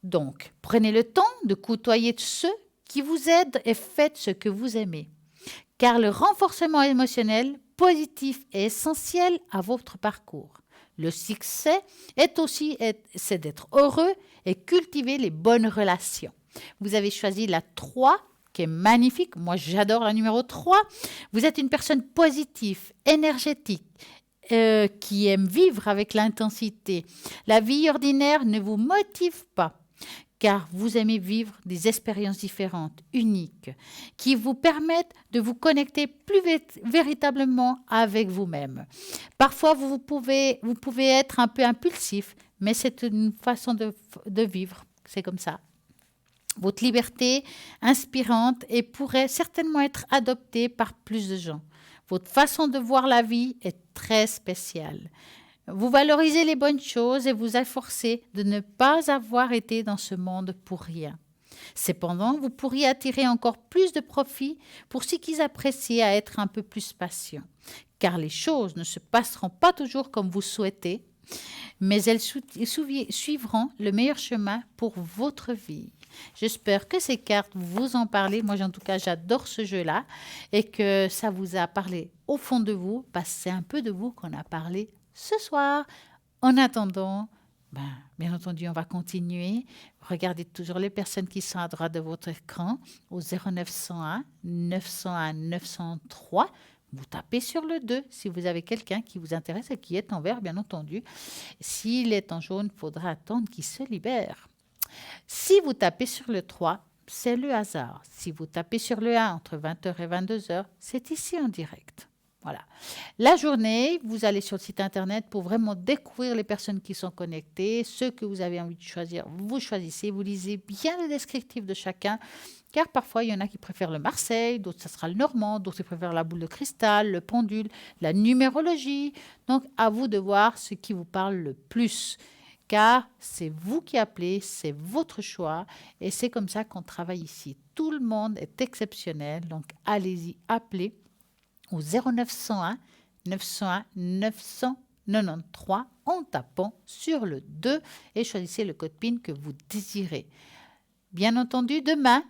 Donc, prenez le temps de côtoyer ceux qui vous aident et faites ce que vous aimez, car le renforcement émotionnel positif est essentiel à votre parcours. Le succès c'est d'être heureux et cultiver les bonnes relations. Vous avez choisi la 3, qui est magnifique. Moi, j'adore la numéro 3. Vous êtes une personne positive, énergétique, qui aime vivre avec l'intensité. La vie ordinaire ne vous motive pas, car vous aimez vivre des expériences différentes, uniques, qui vous permettent de vous connecter plus véritablement avec vous-même. Parfois, vous pouvez être un peu impulsif, mais c'est une façon de vivre. C'est comme ça. Votre liberté inspirante et pourrait certainement être adoptée par plus de gens. Votre façon de voir la vie est très spéciale. Vous valorisez les bonnes choses et vous efforcez de ne pas avoir été dans ce monde pour rien. Cependant, vous pourriez attirer encore plus de profit pour ceux qui apprécient à être un peu plus patients, car les choses ne se passeront pas toujours comme vous souhaitez, mais elles suivront le meilleur chemin pour votre vie. J'espère que ces cartes vous en parlent. Moi, en tout cas, j'adore ce jeu-là et que ça vous a parlé au fond de vous, parce que c'est un peu de vous qu'on a parlé ce soir. En attendant, bien entendu, on va continuer. Regardez toujours les personnes qui sont à droite de votre écran au 0901 901 903. Vous tapez sur le 2 si vous avez quelqu'un qui vous intéresse et qui est en vert, bien entendu. S'il est en jaune, il faudra attendre qu'il se libère. Si vous tapez sur le 3, c'est le hasard. Si vous tapez sur le 1 entre 20h et 22h, c'est ici en direct. Voilà. La journée, vous allez sur le site internet pour vraiment découvrir les personnes qui sont connectées, ceux que vous avez envie de choisir. Vous choisissez, vous lisez bien le descriptif de chacun, car parfois il y en a qui préfèrent le Marseille, d'autres ça sera le Normand, d'autres qui préfèrent la boule de cristal, le pendule, la numérologie. Donc à vous de voir ce qui vous parle le plus, car c'est vous qui appelez, c'est votre choix et c'est comme ça qu'on travaille ici. Tout le monde est exceptionnel, donc allez-y, appelez au 0901 901 993 en tapant sur le 2 et choisissez le code PIN que vous désirez. Bien entendu, demain,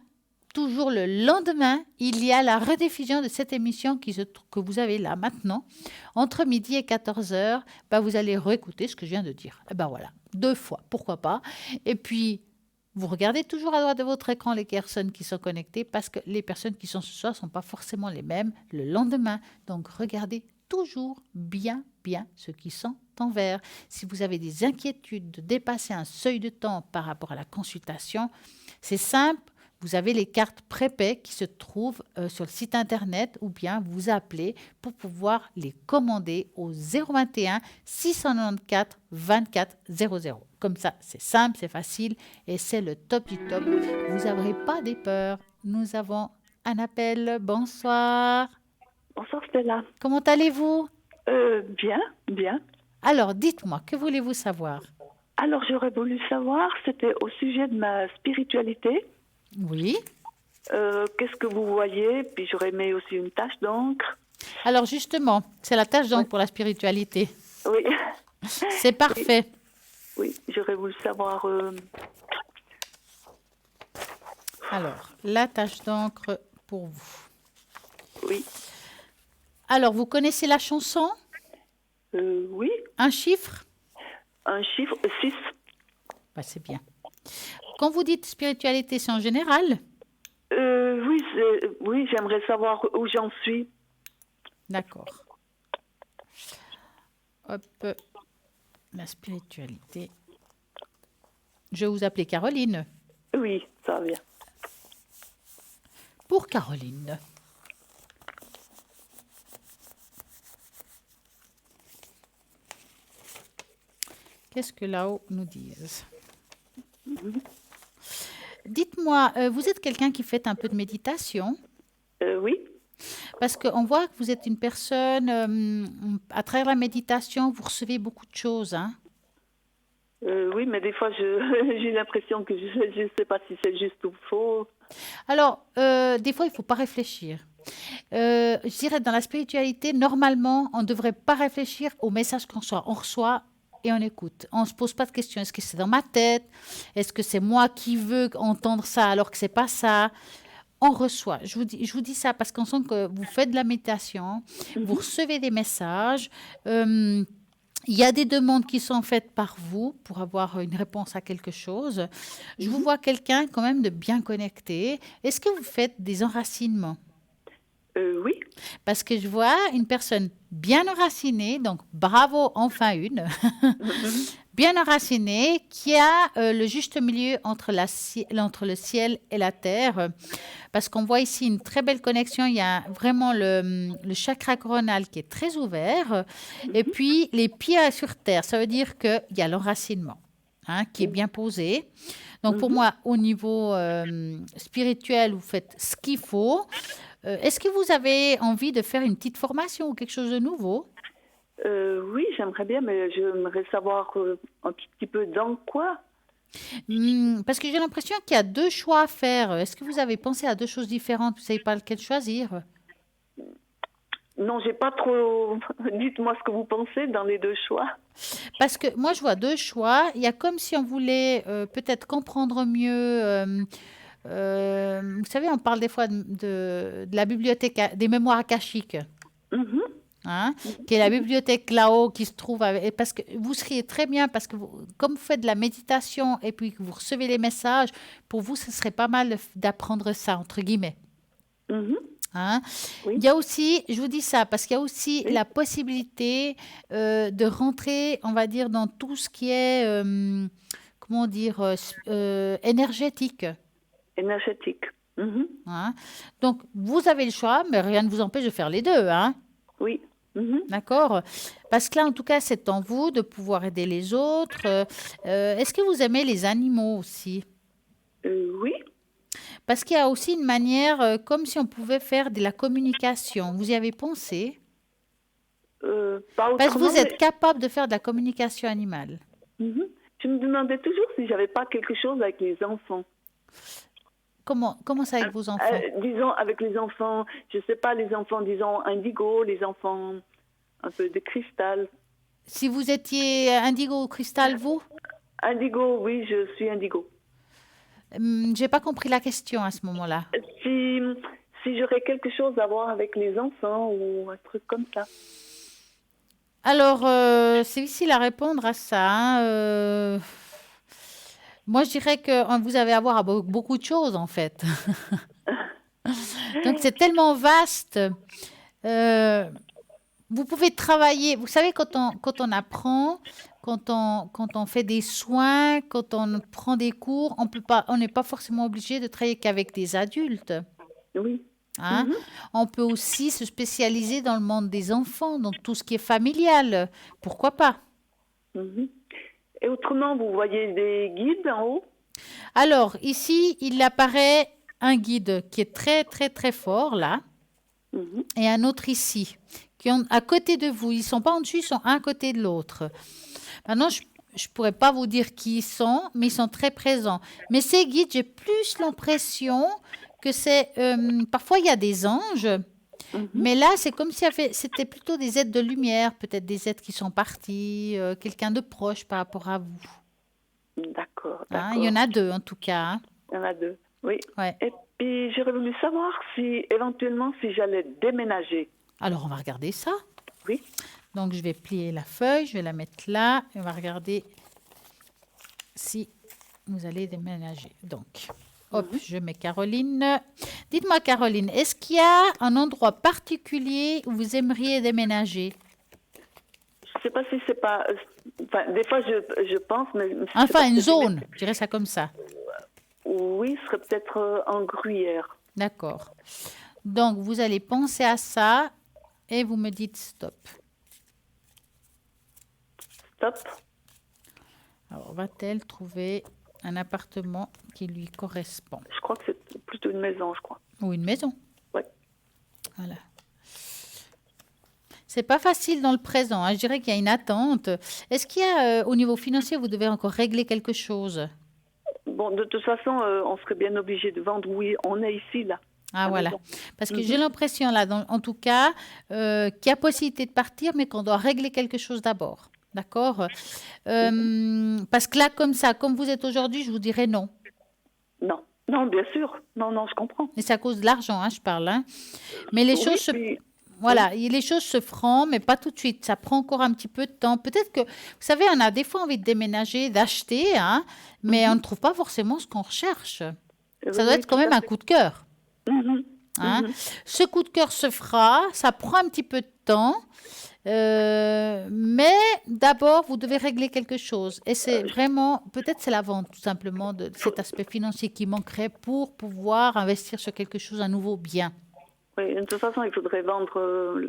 toujours le lendemain, il y a la rediffusion de cette émission que vous avez là maintenant. Entre midi et 14h, vous allez réécouter ce que je viens de dire. Et voilà, 2 fois, pourquoi pas. Et puis, vous regardez toujours à droite de votre écran les personnes qui sont connectées, parce que les personnes qui sont ce soir ne sont pas forcément les mêmes le lendemain. Donc, regardez toujours bien ceux qui sont en vert. Si vous avez des inquiétudes de dépasser un seuil de temps par rapport à la consultation, c'est simple. Vous avez les cartes prépaies qui se trouvent sur le site internet, ou bien vous appelez pour pouvoir les commander au 021 694 24 00. Comme ça, c'est simple, c'est facile et c'est le top du top. Vous n'aurez pas des peurs. Nous avons un appel. Bonsoir. Bonsoir Stella. Comment allez-vous? Bien. Alors, dites-moi, que voulez-vous savoir? Alors, j'aurais voulu savoir, c'était au sujet de ma spiritualité. Oui. Qu'est-ce que vous voyez? Puis j'aurais aimé aussi une tache d'encre. Alors justement, c'est la tache d'encre pour la spiritualité. Oui. C'est parfait. Oui, j'aurais voulu savoir... Alors, la tache d'encre pour vous. Oui. Alors, vous connaissez la chanson? Oui. Un chiffre? Un chiffre, 6. C'est bien. Quand vous dites spiritualité, c'est en général? Oui, j'aimerais savoir où j'en suis. D'accord. Hop, la spiritualité. Je vais vous appeler Caroline. Oui, ça va bien. Pour Caroline. Qu'est-ce que là-haut nous disent? Dites-moi, vous êtes quelqu'un qui fait un peu de méditation? Oui, Parce qu'on voit que vous êtes une personne, à travers la méditation, vous recevez beaucoup de choses, hein? oui, mais des fois, j'ai l'impression que je ne sais pas si c'est juste ou faux. Alors, des fois, il ne faut pas réfléchir. Je dirais, dans la spiritualité, normalement, on ne devrait pas réfléchir au message qu'on reçoit. On reçoit et on écoute. On ne se pose pas de questions. Est-ce que c'est dans ma tête? Est-ce que c'est moi qui veux entendre ça alors que c'est pas ça? On reçoit. Je vous dis ça parce qu'on sent que vous faites de la méditation, vous recevez des messages. Il y a des demandes qui sont faites par vous pour avoir une réponse à quelque chose. Je vous vois quelqu'un quand même de bien connecté. Est-ce que vous faites des enracinements? Oui, Parce que je vois une personne bien enracinée, donc bravo, enfin une, bien enracinée, qui a le juste milieu entre, entre le ciel et la terre. Parce qu'on voit ici une très belle connexion. Il y a vraiment le chakra coronal qui est très ouvert. Et puis les pieds sur terre, ça veut dire qu'il y a l'enracinement, hein, qui est bien posé. Donc pour moi, au niveau spirituel, vous faites ce qu'il faut. Est-ce que vous avez envie de faire une petite formation ou quelque chose de nouveau? oui, j'aimerais bien, mais j'aimerais savoir un petit peu dans quoi. Parce que j'ai l'impression qu'il y a deux choix à faire. Est-ce que vous avez pensé à deux choses différentes? Vous ne savez pas lequel choisir? Non, j'ai pas trop. Dites-moi ce que vous pensez dans les deux choix. Parce que moi, je vois deux choix. Il y a comme si on voulait peut-être comprendre mieux. Vous savez, on parle des fois de la bibliothèque, des mémoires akashiques. Mhm, Hein, qui est la bibliothèque là-haut qui se trouve et parce que vous seriez très bien parce que comme vous faites de la méditation et puis que vous recevez les messages, pour vous, ce serait pas mal d'apprendre ça, entre guillemets. mhm, Hein. oui, Il y a aussi, je vous dis ça, parce qu'il y a aussi oui, la possibilité de rentrer, on va dire, dans tout ce qui est, comment dire, énergétique. énergétique. Mhm, Hein. Donc, vous avez le choix, mais rien ne vous empêche de faire les deux. Hein. oui, mhm, D'accord? Parce que là, en tout cas, c'est en vous de pouvoir aider les autres. Est-ce que vous aimez les animaux aussi? oui, Parce qu'il y a aussi une manière, comme si on pouvait faire de la communication. Vous y avez pensé? pas Parce que autrement, vous êtes mais capable de faire de la communication animale. mhm. Je me demandais toujours si j'avais pas quelque chose avec les enfants. Comment ça avec vos enfants? Disons, avec les enfants, je sais pas, les enfants, disons, indigo, les enfants un peu de cristal. Si vous étiez indigo ou cristal, vous? Indigo, oui, je suis indigo. J'ai pas compris la question à ce moment-là. Si, si j'aurais quelque chose à voir avec les enfants ou un truc comme ça. Alors, c'est difficile à répondre à ça. Hein, moi, je dirais que vous avez à voir à beaucoup de choses, en fait. Donc, c'est tellement vaste. Euh, vous pouvez travailler. Vous savez, quand on apprend, quand on fait des soins, quand on prend des cours, on n'est pas forcément obligé de travailler qu'avec des adultes. Oui. Hein. Mhm, On peut aussi se spécialiser dans le monde des enfants, dans tout ce qui est familial. Pourquoi pas? mhm. Et autrement, vous voyez des guides en haut? Alors, ici, il apparaît un guide qui est très, très, très fort, là, Mhm, et un autre ici, qui sont à côté de vous. Ils ne sont pas en dessus, ils sont un à côté de l'autre. Maintenant, je ne pourrais pas vous dire qui ils sont, mais ils sont très présents. Mais ces guides, j'ai plus l'impression que c'est... parfois, il y a des anges, mhm. mais là, c'est comme si c'était plutôt des êtres de lumière, peut-être des êtres qui sont partis, quelqu'un de proche par rapport à vous. D'accord, Hein. Il y en d'accord. a deux, en tout cas. Hein. Il y en a deux. Oui. Ouais. Et puis, j'aurais voulu savoir si, éventuellement, si j'allais déménager. Alors, on va regarder ça. Oui. Donc, je vais plier la feuille, je vais la mettre là, et on va regarder si vous allez déménager. Donc, hop, je mets Caroline. Dites-moi, Caroline, est-ce qu'il y a un endroit particulier où vous aimeriez déménager? Je sais pas si c'est pas. Enfin, des fois, je pense, mais. je sais Enfin, pas une si c'est- zone, je dirais ça comme ça. Oui, ce serait peut-être en gruyère. D'accord. Donc, vous allez penser à ça et vous me dites stop. Stop. Alors, va-t-elle trouver un appartement qui lui correspond? Je crois que c'est plutôt une maison, je crois. Ou une maison? Ouais. Voilà. C'est pas facile dans le présent, hein. Je dirais qu'il y a une attente. Est-ce qu'il y a, au niveau financier, vous devez encore régler quelque chose? Bon, de toute façon, on serait bien obligé de vendre. Oui, on est ici, là. Ah, la voilà. maison. Parce que j'ai l'impression, là, en tout cas, qu'il y a possibilité de partir, mais qu'on doit régler quelque chose d'abord. D'accord? Parce que là, comme ça, comme vous êtes aujourd'hui, je vous dirais non. Non. Non, bien sûr. Non, non, je comprends. Et c'est à cause de l'argent, hein, je parle. Hein. Mais les Oui, choses se... puis- Voilà, les choses se feront, mais pas tout de suite. Ça prend encore un petit peu de temps. Peut-être que, vous savez, on a des fois envie de déménager, d'acheter, hein, mais on ne trouve pas forcément ce qu'on recherche. Ça doit oui, être quand tout même à un fait. coup de cœur. Mhm. Hein. Mhm. Ce coup de cœur se fera, ça prend un petit peu de temps, mais d'abord, vous devez régler quelque chose. Et c'est vraiment, peut-être c'est la vente tout simplement de cet aspect financier qui manquerait pour pouvoir investir sur quelque chose, un nouveau bien. Oui, de toute façon, il faudrait vendre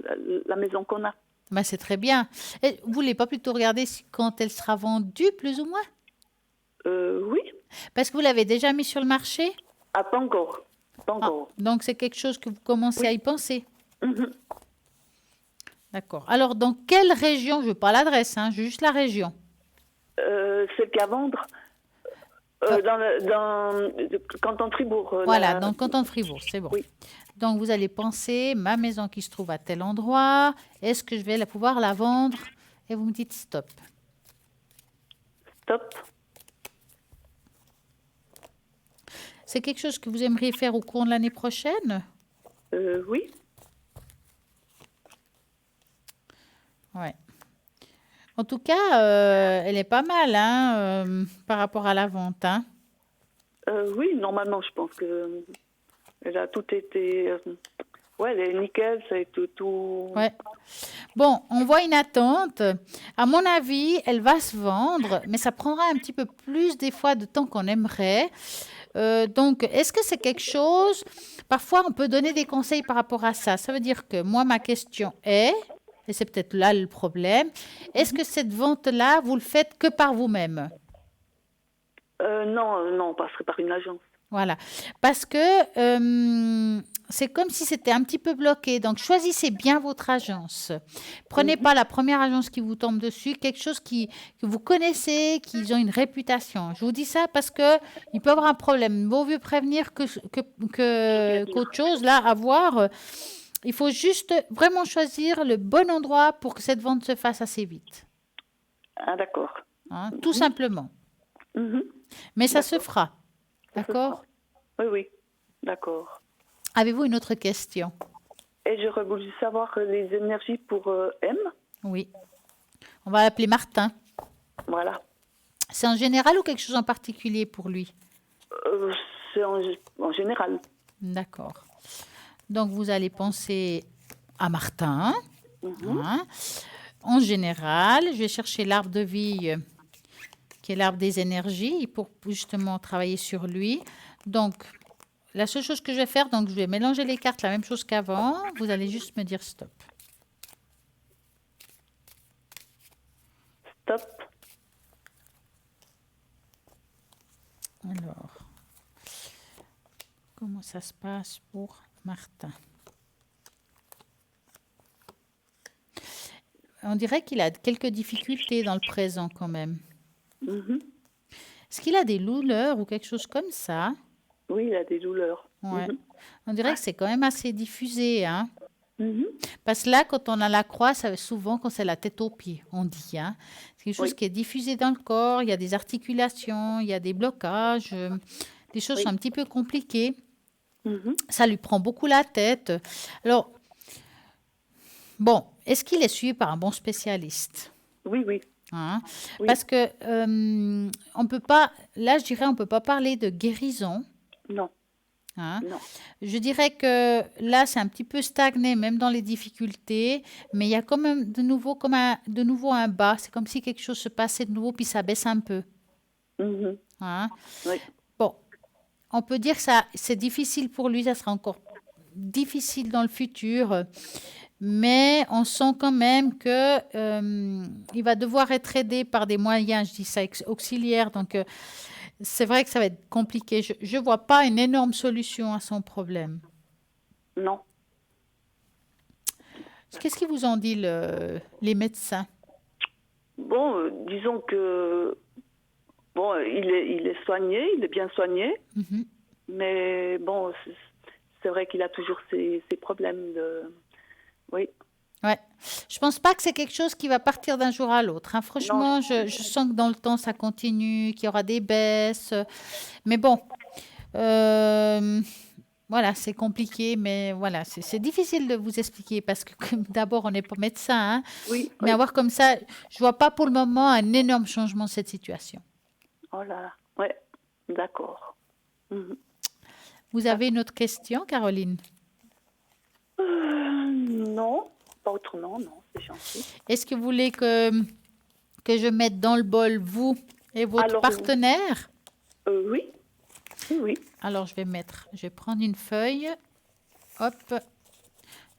la maison qu'on a. Ben, c'est très bien. Et vous voulez pas plutôt regarder quand elle sera vendue, plus ou moins? Oui. Parce que vous l'avez déjà mis sur le marché? Ah, pas encore. Pas Ah, encore. donc c'est quelque chose que vous commencez à y penser. Mhm. D'accord. Alors, dans quelle région? Je veux pas l'adresse, hein, juste la région. Celle qu'à vendre dans le canton de Fribourg. Voilà, dans le canton de Fribourg, c'est bon. Oui. Donc, vous allez penser, ma maison qui se trouve à tel endroit, est-ce que je vais pouvoir la vendre? Et vous me dites stop. Stop. C'est quelque chose que vous aimeriez faire au cours de l'année prochaine? Oui. Ouais. En tout cas, elle est pas mal hein, par rapport à la vente. Hein. Oui, normalement, je pense que elle a tout été. Ouais, elle est nickel, ça a été tout. Ouais. Bon, on voit une attente. À mon avis, elle va se vendre, mais ça prendra un petit peu plus des fois de temps qu'on aimerait. Donc, est-ce que c'est quelque chose... Parfois, on peut donner des conseils par rapport à ça. Ça veut dire que moi, ma question est, et c'est peut-être là le problème, est-ce que cette vente-là, vous le faites que par vous-même? Non, non, on passerait par une agence. Voilà. Parce que c'est comme si c'était un petit peu bloqué. Donc, choisissez bien votre agence. Prenez pas la première agence qui vous tombe dessus, quelque chose que vous connaissez, qu'ils ont une réputation. Je vous dis ça parce que il peut y avoir un problème. Vaut mieux prévenir qu'autre chose. Là, à voir. Il faut juste vraiment choisir le bon endroit pour que cette vente se fasse assez vite. Ah, d'accord. Hein, tout simplement. Mhm. Mais ça se D'accord. fera. Ça se D'accord? Oui, oui. D'accord. Avez-vous une autre question? Et j'aurais voulu savoir les énergies pour M. Oui. On va l'appeler Martin. Voilà. C'est en général ou quelque chose en particulier pour lui? C'est en général. D'accord. Donc, vous allez penser à Martin. Hein. En général, je vais chercher l'arbre de vie, qui est l'arbre des énergies, pour justement travailler sur lui. Donc, la seule chose que je vais faire, donc je vais mélanger les cartes, la même chose qu'avant. Vous allez juste me dire stop. Stop. Alors, comment ça se passe pour Martin? On dirait qu'il a quelques difficultés dans le présent quand même. Mhm. Est-ce qu'il a des douleurs ou quelque chose comme ça? Oui, il a des douleurs. Ouais. On dirait que c'est quand même assez diffusé, hein? Mhm. Parce que là, quand on a la croix, ça souvent quand c'est la tête aux pieds, on dit. Hein? C'est quelque chose Oui. qui est diffusé dans le corps, il y a des articulations, il y a des blocages, des choses sont un petit peu compliquées. Mhm. Ça lui prend beaucoup la tête. Alors, bon, est-ce qu'il est suivi par un bon spécialiste? Oui, oui. Hein? Oui. Parce que on peut pas, là, je dirais, on peut pas parler de guérison. Non. Hein? Non. Je dirais que là, c'est un petit peu stagné, même dans les difficultés, mais il y a quand même de nouveau, de nouveau un bas. C'est comme si quelque chose se passait de nouveau, puis ça baisse un peu. Mhm. Hein? Oui. Bon, on peut dire que ça, c'est difficile pour lui, ça sera encore difficile dans le futur, mais on sent quand même que il va devoir être aidé par des moyens, je dis ça, auxiliaires. Donc, c'est vrai que ça va être compliqué. Je ne vois pas une énorme solution à son problème. Non. Qu'est-ce qu'ils vous ont dit les médecins? Bon, disons que bon, il est soigné, il est bien soigné, Mhm. mais bon, c'est vrai qu'il a toujours ses problèmes de. Oui. Ouais. Je pense pas que c'est quelque chose qui va partir d'un jour à l'autre, hein. Non. Franchement, je sens que dans le temps, ça continue, qu'il y aura des baisses. Mais bon, euh, voilà, c'est compliqué, mais voilà, c'est difficile de vous expliquer parce que d'abord, on n'est pas médecin, hein. Oui. Mais Oui. avoir comme ça, je vois pas pour le moment un énorme changement de cette situation. Oh là là. Ouais. D'accord. Mhm. Vous avez une autre question, Caroline? Non, pas autrement, non, c'est gentil. Est-ce que vous voulez que je mette dans le bol vous et votre Alors, partenaire? oui, oui, oui. Alors, je vais prendre une feuille. Hop,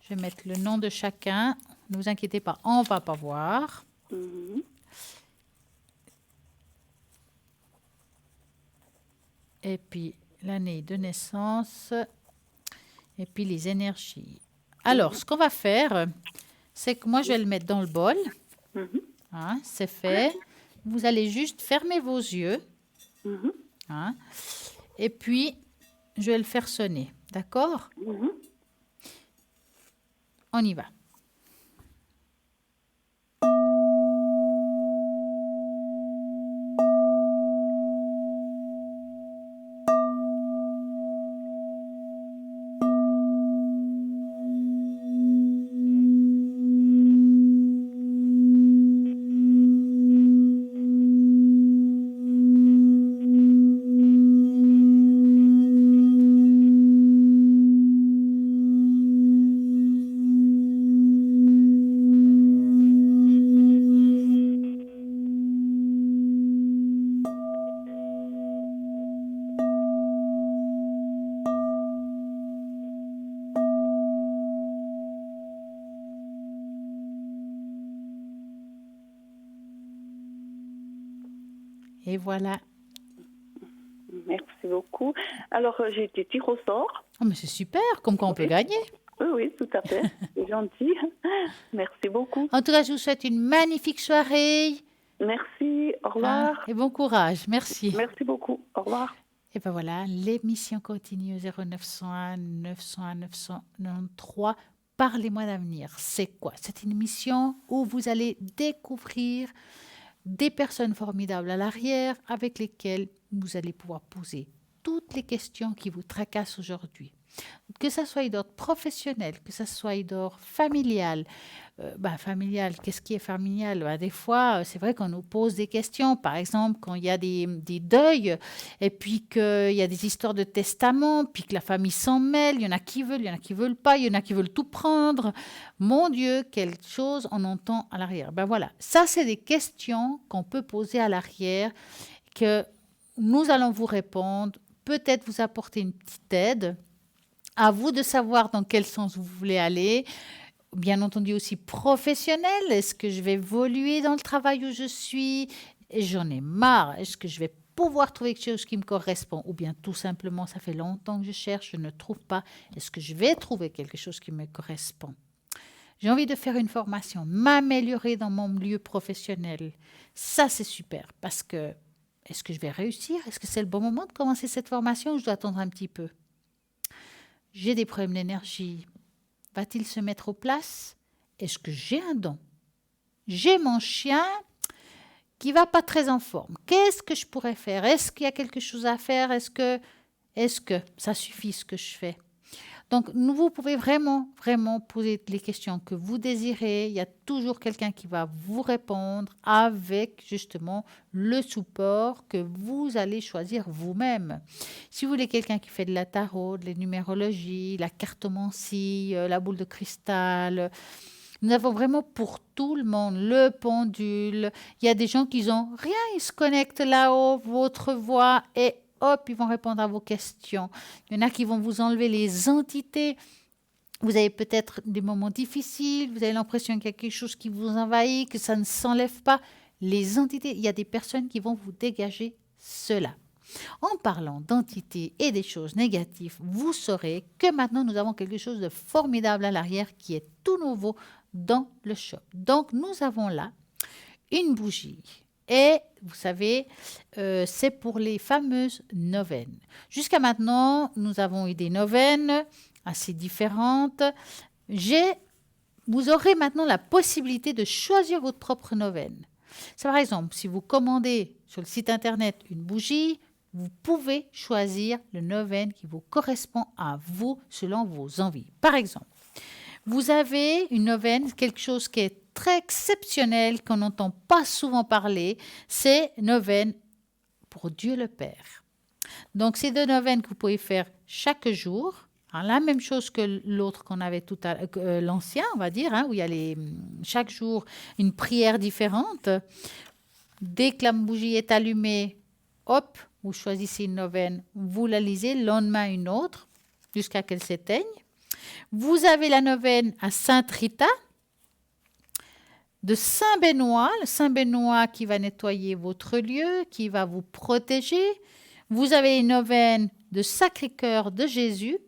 je vais mettre le nom de chacun. Ne vous inquiétez pas, on va pas voir. Mhm. Et puis, l'année de naissance. Et puis, les énergies. Alors, ce qu'on va faire, c'est que moi, je vais le mettre dans le bol. Mhm. Hein, c'est fait. Vous allez juste fermer vos yeux. Mhm. Hein, et puis, je vais le faire sonner. D'accord? Mhm. On y va. Et voilà. Merci beaucoup. Alors, j'ai été tiré au sort. Oh, mais c'est super, comme quoi on peut Oui. gagner. Oui, oui, tout à fait. C'est gentil. Merci beaucoup. En tout cas, je vous souhaite une magnifique soirée. Merci. Au Hein, revoir. et bon courage. Merci. Merci beaucoup. Au revoir. Et ben voilà, l'émission continue au 0901 901 993. Parlez-moi d'avenir. C'est quoi? C'est une émission où vous allez découvrir des personnes formidables à l'arrière avec lesquelles vous allez pouvoir poser toutes les questions qui vous tracassent aujourd'hui. Que ça soit d'ordre professionnel, que ça soit d'ordre familial. Familial, qu'est-ce qui est familial? Des fois, c'est vrai qu'on nous pose des questions. Par exemple, quand il y a des deuils, et puis qu'il y a des histoires de testament, puis que la famille s'en mêle, il y en a qui veulent, il y en a qui veulent pas, il y en a qui veulent tout prendre. Mon Dieu, quelle chose on entend à l'arrière. Ben voilà, ça, c'est des questions qu'on peut poser à l'arrière, que nous allons vous répondre, peut-être vous apporter une petite aide. À vous de savoir dans quel sens vous voulez aller. Bien entendu aussi professionnel. Est-ce que je vais évoluer dans le travail où je suis? Et j'en ai marre. Est-ce que je vais pouvoir trouver quelque chose qui me correspond? Ou bien tout simplement, ça fait longtemps que je cherche, je ne trouve pas. Est-ce que je vais trouver quelque chose qui me correspond? J'ai envie de faire une formation, m'améliorer dans mon milieu professionnel. Ça, c'est super parce que est-ce que je vais réussir? Est-ce que c'est le bon moment de commencer cette formation ou je dois attendre un petit peu? J'ai des problèmes d'énergie. Va-t-il se mettre en place? Est-ce que j'ai un don? J'ai mon chien qui va pas très en forme. Qu'est-ce que je pourrais faire? Est-ce qu'il y a quelque chose à faire? Est-ce que ça suffit ce que je fais? Donc, vous pouvez vraiment, vraiment poser les questions que vous désirez. Il y a toujours quelqu'un qui va vous répondre avec justement le support que vous allez choisir vous-même. Si vous voulez quelqu'un qui fait de la tarot, de la numérologie, la cartomancie, la boule de cristal, nous avons vraiment pour tout le monde le pendule. Il y a des gens qui n'ont rien, ils se connectent là-haut, votre voix est hop, ils vont répondre à vos questions. Il y en a qui vont vous enlever les entités. Vous avez peut-être des moments difficiles, vous avez l'impression qu'il y a quelque chose qui vous envahit, que ça ne s'enlève pas. Les entités, il y a des personnes qui vont vous dégager cela. En parlant d'entités et des choses négatives, vous saurez que maintenant nous avons quelque chose de formidable à l'arrière qui est tout nouveau dans le shop. Donc nous avons là une bougie. Et vous savez, c'est pour les fameuses neuvaines. Jusqu'à maintenant, nous avons eu des neuvaines assez différentes. Vous aurez maintenant la possibilité de choisir votre propre neuvaine. C'est par exemple, si vous commandez sur le site internet une bougie, vous pouvez choisir le neuvaine qui vous correspond à vous selon vos envies. Par exemple, vous avez une neuvaine, quelque chose qui est très exceptionnel, qu'on n'entend pas souvent parler, c'est neuvaine pour Dieu le Père. Donc, c'est deux neuvaines que vous pouvez faire chaque jour. Alors, la même chose que l'autre qu'on avait tout à l'ancien, on va dire, où il y a chaque jour une prière différente. Dès que la bougie est allumée, hop, vous choisissez une neuvaine, vous la lisez, le lendemain une autre, jusqu'à qu'elle s'éteigne. Vous avez la neuvaine à Sainte Rita, de Saint-Benoît, le Saint-Benoît qui va nettoyer votre lieu, qui va vous protéger. Vous avez une neuvaine de Sacré-Cœur de Jésus.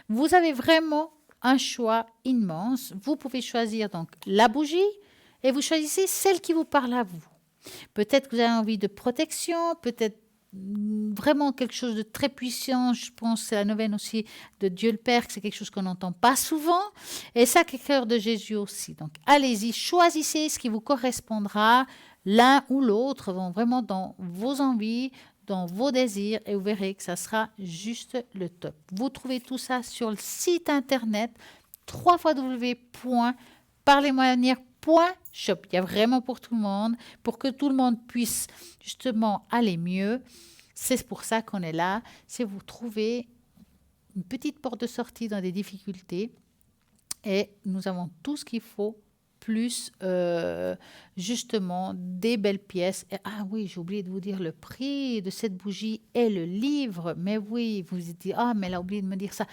Vous avez vraiment un choix immense. Vous pouvez choisir donc la bougie et vous choisissez celle qui vous parle à vous. Peut-être que vous avez envie de protection, peut-être vraiment quelque chose de très puissant. Je pense que c'est la neuvaine aussi de Dieu le Père, que c'est quelque chose qu'on n'entend pas souvent. Et Sacré-Cœur de Jésus aussi. Donc, allez-y, choisissez ce qui vous correspondra. L'un ou l'autre vont vraiment dans vos envies, dans vos désirs, et vous verrez que ça sera juste le top. Vous trouvez tout ça sur le site internet www.parlez-moi-manière.shop. Il y a vraiment pour tout le monde, pour que tout le monde puisse justement aller mieux. C'est pour ça qu'on est là. C'est vous trouver une petite porte de sortie dans des difficultés. Et nous avons tout ce qu'il faut, plus justement des belles pièces. Et, ah oui, j'ai oublié de vous dire le prix de cette bougie et le livre. Mais oui, vous vous dites, ah, mais elle a oublié de me dire ça.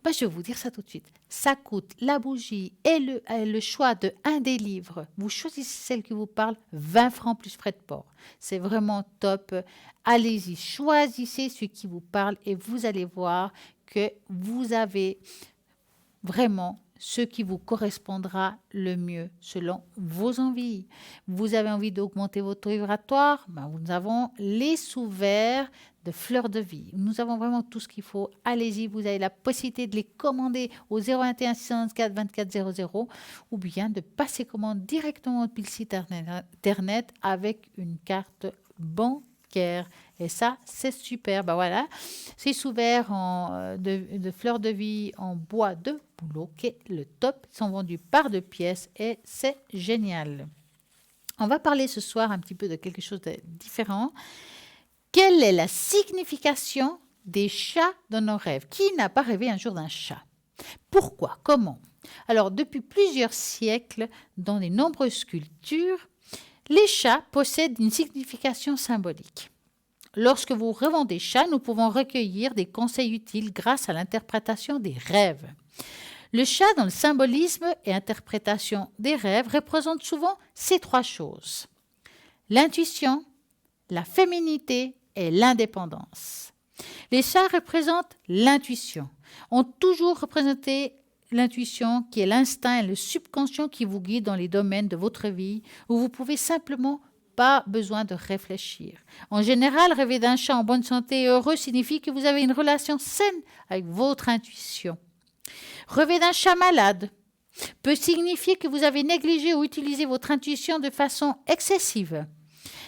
Ben, je vais vous dire ça tout de suite. Ça coûte la bougie et le choix de un des livres. Vous choisissez celle qui vous parle, 20 francs plus frais de port. C'est vraiment top. Allez-y, choisissez celui qui vous parle et vous allez voir que vous avez vraiment ce qui vous correspondra le mieux selon vos envies. Vous avez envie d'augmenter votre taux vibratoire, nous avons les sous-verts de fleurs de vie. Nous avons vraiment tout ce qu'il faut. Allez-y, vous avez la possibilité de les commander au 021 694 24 00 ou bien de passer commande directement depuis le site internet avec une carte bancaire. Et ça, c'est super. Voilà, c'est sous-verts de fleurs de vie en bois de bouleau qui est le top. Ils sont vendus par 2 pièces et c'est génial. On va parler ce soir un petit peu de quelque chose de différent. Quelle est la signification des chats dans nos rêves? Qui n'a pas rêvé un jour d'un chat? Pourquoi? Comment? Alors, depuis plusieurs siècles, dans de nombreuses cultures, les chats possèdent une signification symbolique. Lorsque vous rêvons des chats, nous pouvons recueillir des conseils utiles grâce à l'interprétation des rêves. Le chat, dans le symbolisme et interprétation des rêves, représente souvent ces 3 choses. L'intuition, la féminité et l'indépendance. Les chats représentent l'intuition, ont toujours représenté l'intuition qui est l'instinct et le subconscient qui vous guide dans les domaines de votre vie où vous pouvez simplement pas besoin de réfléchir. En général, rêver d'un chat en bonne santé et heureux signifie que vous avez une relation saine avec votre intuition. Rêver d'un chat malade peut signifier que vous avez négligé ou utilisé votre intuition de façon excessive.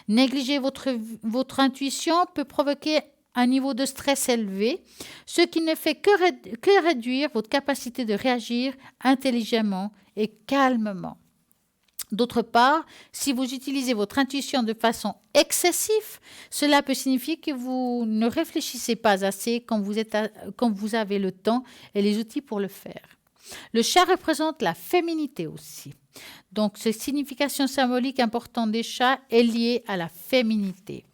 Négliger votre intuition peut provoquer un niveau de stress élevé, ce qui ne fait que réduire votre capacité de réagir intelligemment et calmement. D'autre part, si vous utilisez votre intuition de façon excessive, cela peut signifier que vous ne réfléchissez pas assez quand vous avez le temps et les outils pour le faire. Le chat représente la féminité aussi. Donc, cette signification symbolique importante des chats est liée à la féminité.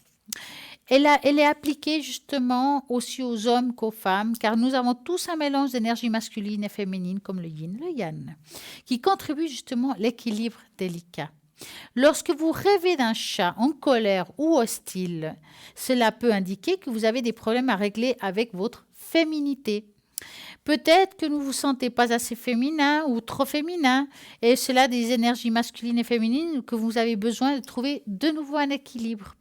Elle est appliquée justement aussi aux hommes qu'aux femmes, car nous avons tous un mélange d'énergie masculine et féminine, comme le yin, le yang, qui contribue justement à l'équilibre délicat. Lorsque vous rêvez d'un chat en colère ou hostile, cela peut indiquer que vous avez des problèmes à régler avec votre féminité. Peut-être que vous ne vous sentez pas assez féminin ou trop féminin, et cela des énergies masculines et féminines que vous avez besoin de trouver de nouveau un équilibre.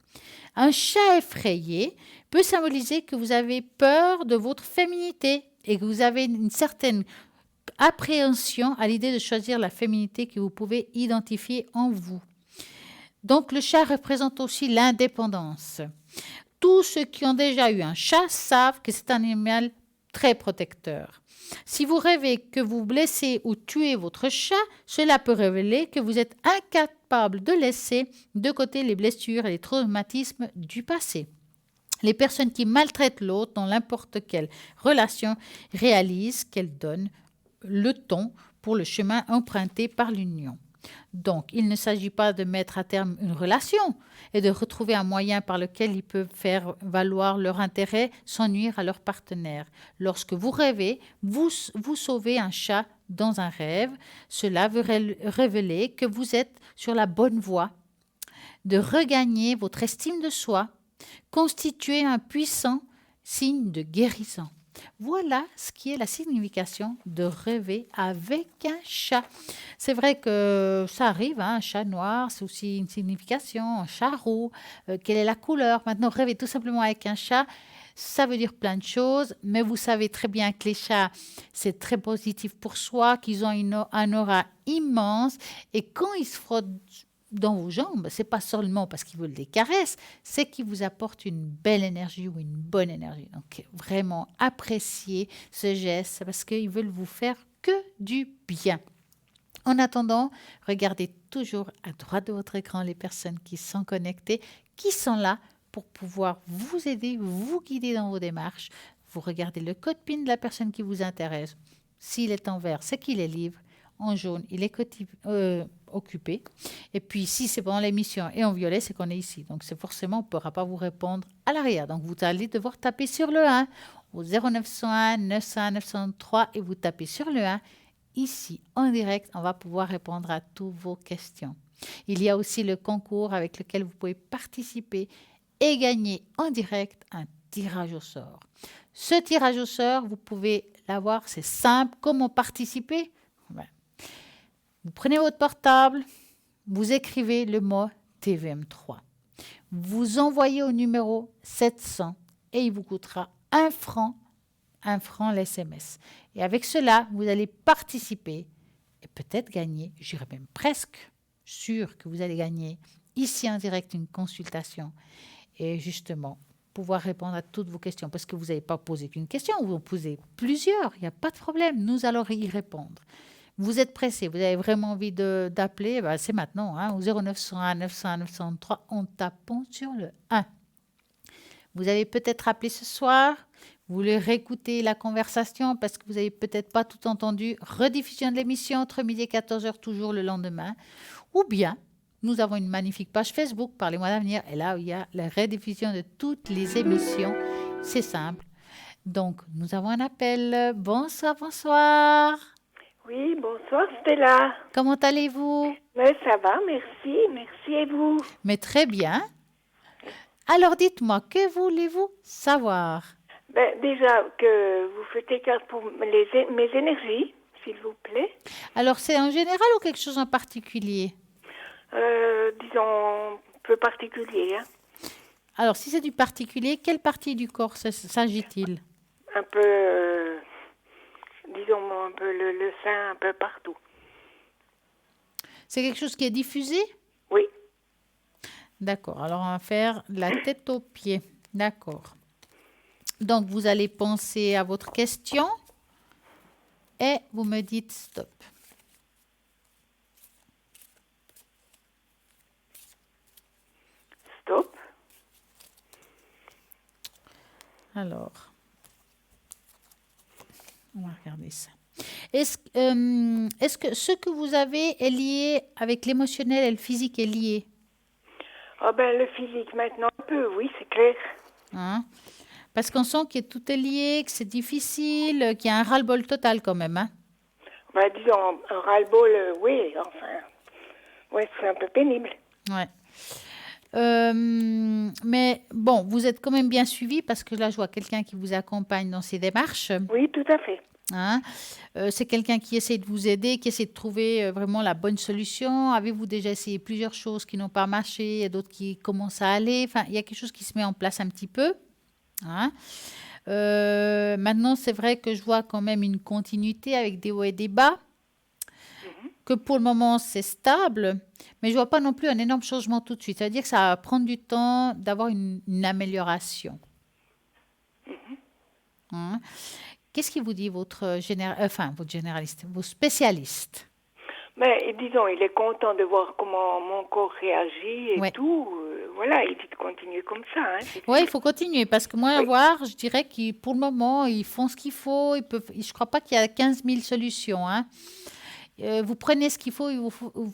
Un chat effrayé peut symboliser que vous avez peur de votre féminité et que vous avez une certaine appréhension à l'idée de choisir la féminité que vous pouvez identifier en vous. Donc le chat représente aussi l'indépendance. Tous ceux qui ont déjà eu un chat savent que c'est un animal très protecteur. Si vous rêvez que vous blessez ou tuez votre chat, cela peut révéler que vous êtes incapable de laisser de côté les blessures et les traumatismes du passé. Les personnes qui maltraitent l'autre dans n'importe quelle relation réalisent qu'elles donnent le ton pour le chemin emprunté par l'union. Donc, il ne s'agit pas de mettre à terme une relation et de retrouver un moyen par lequel ils peuvent faire valoir leur intérêt sans nuire à leur partenaire. Lorsque vous rêvez, vous sauvez un chat dans un rêve. Cela veut révéler que vous êtes sur la bonne voie de regagner votre estime de soi, constituer un puissant signe de guérison. Voilà ce qui est la signification de rêver avec un chat. C'est vrai que ça arrive, un chat noir, c'est aussi une signification, un chat roux, quelle est la couleur. Maintenant, rêver tout simplement avec un chat, ça veut dire plein de choses, mais vous savez très bien que les chats, c'est très positif pour soi, qu'ils ont un aura immense, et quand ils se frottent dans vos jambes, c'est pas seulement parce qu'ils veulent des caresses, c'est qu'ils vous apportent une belle énergie ou une bonne énergie. Donc vraiment appréciez ce geste parce qu'ils veulent vous faire que du bien. En attendant, regardez toujours à droite de votre écran les personnes qui sont connectées, qui sont là pour pouvoir vous aider, vous guider dans vos démarches. Vous regardez le code PIN de la personne qui vous intéresse. S'il est en vert, c'est qu'il est libre. En jaune, il est occupé. Et puis, si c'est pendant l'émission et en violet, c'est qu'on est ici. Donc, c'est forcément, on ne pourra pas vous répondre à l'arrière. Donc, vous allez devoir taper sur le 1 au 0901 901 903 et vous tapez sur le 1. Ici, en direct, on va pouvoir répondre à toutes vos questions. Il y a aussi le concours avec lequel vous pouvez participer et gagner en direct un tirage au sort. Ce tirage au sort, vous pouvez l'avoir, c'est simple. Comment participer ? Vous prenez votre portable, vous écrivez le mot TVM3. Vous envoyez au numéro 700 et il vous coûtera 1 franc l'SMS. Et avec cela, vous allez participer et peut-être gagner, j'irais même presque sûr que vous allez gagner ici en direct une consultation et justement pouvoir répondre à toutes vos questions parce que vous n'avez pas posé qu'une question, vous en posez plusieurs, il n'y a pas de problème, nous allons y répondre. Vous êtes pressé, vous avez vraiment envie d'appeler, c'est maintenant, au 0901 901 903 en tapant sur le 1. Vous avez peut-être appelé ce soir, vous voulez réécouter la conversation parce que vous n'avez peut-être pas tout entendu, rediffusion de l'émission entre midi et 14h toujours le lendemain, ou bien nous avons une magnifique page Facebook, Parlez-moi d'avenir, et là il y a la rediffusion de toutes les émissions, c'est simple. Donc nous avons un appel, bonsoir, bonsoir. Oui, bonsoir Stella. Comment allez-vous? Mais ça va, merci, merci et vous? Mais très bien. Alors dites-moi, que voulez-vous savoir? Déjà que vous faites écart pour mes énergies, s'il vous plaît. Alors c'est en général ou quelque chose en particulier? Disons un peu particulier. Hein. Alors si c'est du particulier, quelle partie du corps s'agit-il? Un peu... disons un peu le sein, un peu partout. C'est quelque chose qui est diffusé? Oui. D'accord, alors on va faire la tête aux pieds. D'accord. Donc vous allez penser à votre question et vous me dites stop. Stop. Alors... on va regarder ça. Est-ce que ce que vous avez est lié avec l'émotionnel et le physique est lié? Ah ben, le physique maintenant un peu, oui, c'est clair. Hein? Parce qu'on sent que tout est lié, que c'est difficile, qu'il y a un ras-le-bol total quand même. Hein? Ben, disons, un ras-le-bol, oui, enfin, ouais, c'est un peu pénible. Ouais. Mais bon, vous êtes quand même bien suivi parce que là, je vois quelqu'un qui vous accompagne dans ces démarches. Oui, tout à fait. Hein. C'est quelqu'un qui essaie de vous aider, qui essaie de trouver vraiment la bonne solution. Avez-vous déjà essayé plusieurs choses qui n'ont pas marché et d'autres qui commencent à aller? Enfin, il y a quelque chose qui se met en place un petit peu. Hein. Maintenant, c'est vrai que je vois quand même une continuité avec des hauts et des bas, que pour le moment, c'est stable, mais je vois pas non plus un énorme changement tout de suite. C'est-à-dire que ça va prendre du temps d'avoir une amélioration. Hein. Qu'est-ce qui vous dit votre généraliste, vos spécialistes? Mais disons, il est content de voir comment mon corps réagit et Ouais. tout. Voilà, il dit de continuer comme ça. Hein, c'est Oui, sûr. il faut continuer parce que moi, à Oui. voir, je dirais que pour le moment, ils font ce qu'il faut. Je ne crois pas qu'il y a 15 000 solutions. Hein. Vous prenez ce qu'il faut,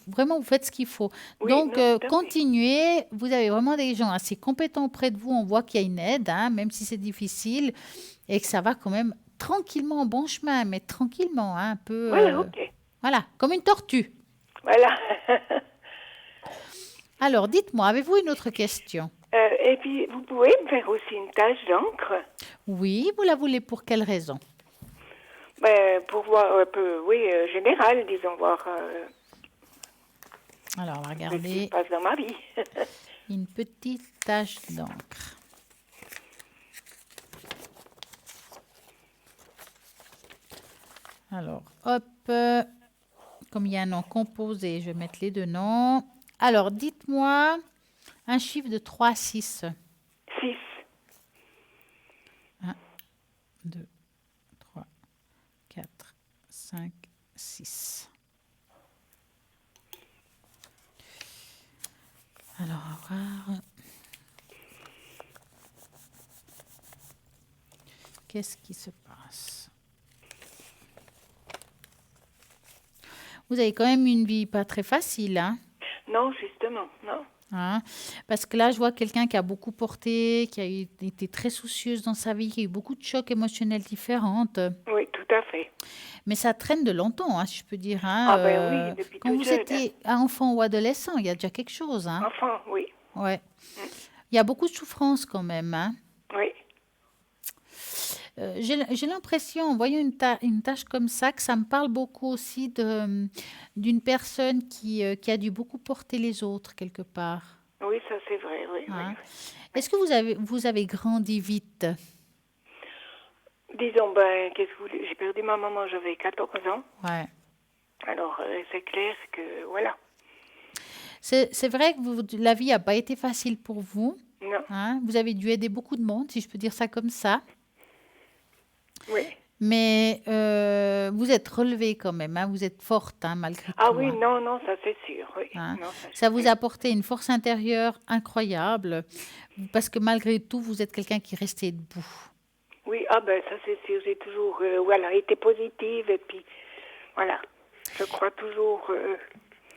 vraiment, vous faites ce qu'il faut. Oui, Donc, non, tout à fait. continuez. Vous avez vraiment des gens assez compétents auprès de vous. On voit qu'il y a une aide, hein, même si c'est difficile, et que ça va quand même tranquillement en bon chemin, mais tranquillement, hein, un peu, Voilà, ok. voilà, comme une tortue. Voilà. Alors, dites-moi, avez-vous une autre question? Et puis, vous pouvez me faire aussi une tache d'encre Oui, vous la voulez pour quelle raison? ben, pour voir un peu, oui, général, disons, voir Alors, on va ce qui regarder se passe dans ma vie. une petite tache d'encre. Alors, hop, comme il y a un nom composé, je vais mettre les deux noms. Alors, dites-moi un chiffre de 3 à 6. 6. 1, 2, 3, 4, 5, 6. Alors, on va voir. Qu'est-ce qui se passe? Vous avez quand même une vie pas très facile, hein? Non, justement, non. Hein? Parce que là, je vois quelqu'un qui a beaucoup porté, qui a été très soucieuse dans sa vie, qui a eu beaucoup de chocs émotionnels différents. Oui, tout à fait. Mais ça traîne de longtemps, hein, si je peux dire. Hein. Ah ben oui, depuis Quand tout vous jeune. étiez enfant ou adolescent, il y a déjà quelque chose. Hein. Enfant, oui. Ouais. Il y a beaucoup de souffrance quand même. Hein. Oui. J'ai l'impression, en voyant une tâche comme ça, que ça me parle beaucoup aussi d'une personne qui a dû beaucoup porter les autres quelque part. Oui, ça c'est vrai, oui, Hein. oui. Est-ce que vous avez grandi vite? Disons, ben, qu'est-ce que vous voulez? J'ai perdu ma maman, j'avais 14 ans. Ouais. Alors, c'est clair que, voilà. C'est vrai que la vie n'a pas été facile pour vous. Non, Hein. Vous avez dû aider beaucoup de monde, si je peux dire ça comme ça. oui. Mais vous êtes relevée quand même, hein. Vous êtes forte, hein, malgré Ah tout. oui, Hein. non, non, ça c'est sûr, oui. Hein. Non, Ça je vous sais. a apporté une force intérieure incroyable, parce que malgré tout, vous êtes quelqu'un qui restait debout. Oui, ah ben, ça c'est sûr, j'ai toujours, voilà, été positive et puis, voilà. Je crois toujours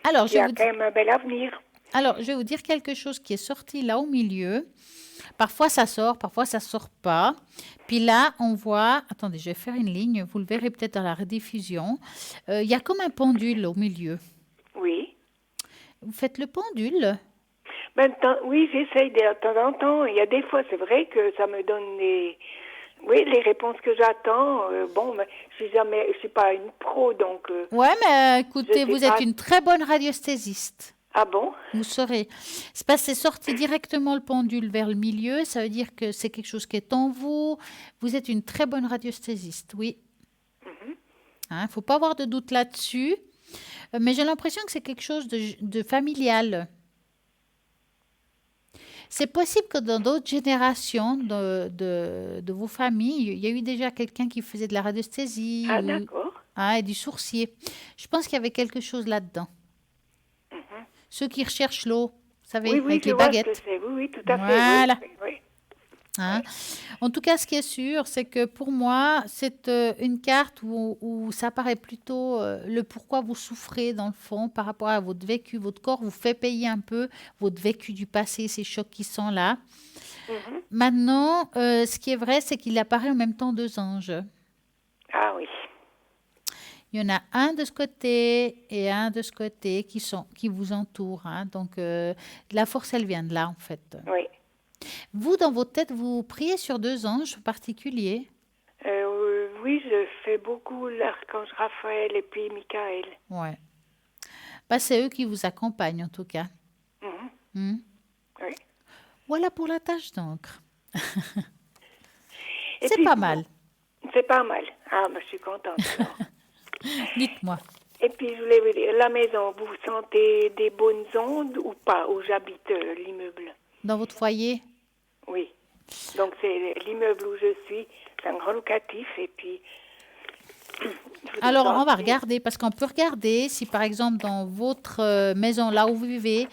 Alors, qu'il y a quand même un bel avenir. je vais vous dire quelque chose qui est sorti là au milieu. Parfois, ça sort, parfois, ça sort pas. Puis là, on voit... Attendez, je vais faire une ligne. Vous le verrez peut-être dans la rediffusion. Il y a comme un pendule au milieu. Oui. Vous faites le pendule? Ben, oui, j'essaye de temps en temps. Il y a des fois, c'est vrai que ça me donne les réponses que j'attends. Bon, mais je suis pas une pro, donc. Ouais, mais écoutez, Je sais vous êtes pas. une très bonne radiesthésiste. Ah bon? Vous saurez. C'est parce que c'est sorti directement le pendule vers le milieu. Ça veut dire que c'est quelque chose qui est en vous. Vous êtes une très bonne radiesthésiste, oui. Hein, faut pas avoir de doute là-dessus. Mais j'ai l'impression que c'est quelque chose de familial. C'est possible que dans d'autres générations de vos familles, il y a eu déjà quelqu'un qui faisait de la radiesthésie Ah d'accord. et du sourcier. Je pense qu'il y avait quelque chose là-dedans. Ceux qui recherchent l'eau, vous savez, Oui, oui, avec je les vois ce que baguettes. c'est. Oui, oui, tout à Voilà. fait. Oui, oui, Hein. En tout cas, ce qui est sûr, c'est que pour moi, c'est une carte où ça paraît plutôt le pourquoi vous souffrez dans le fond par rapport à votre vécu. Votre corps vous fait payer un peu votre vécu du passé, ces chocs qui sont là. Mhm. Maintenant, ce qui est vrai, c'est qu'il apparaît en même temps deux anges. Ah oui. Il y en a un de ce côté et un de ce côté qui vous entourent. Hein. Donc, la force, elle vient de là, en fait. Oui. Vous, dans votre tête, vous priez sur deux anges particuliers. Oui, je fais beaucoup l'archange Raphaël et puis Michael. Ouais. Bah, c'est eux qui vous accompagnent, en tout cas. Mhm. Hmm. Oui. Voilà pour la tâche d'encre. Et C'est puis, pas mal. c'est pas mal. Ah, je suis contente alors. Dites-moi. Et puis, je voulais vous dire, la maison, vous sentez des bonnes ondes ou pas, où j'habite l'immeuble? Dans votre foyer? Oui. Donc, c'est l'immeuble où je suis, c'est un grand locatif, et puis... Alors, on va regarder, parce qu'on peut regarder si, par exemple, dans votre maison, là où vous vivez,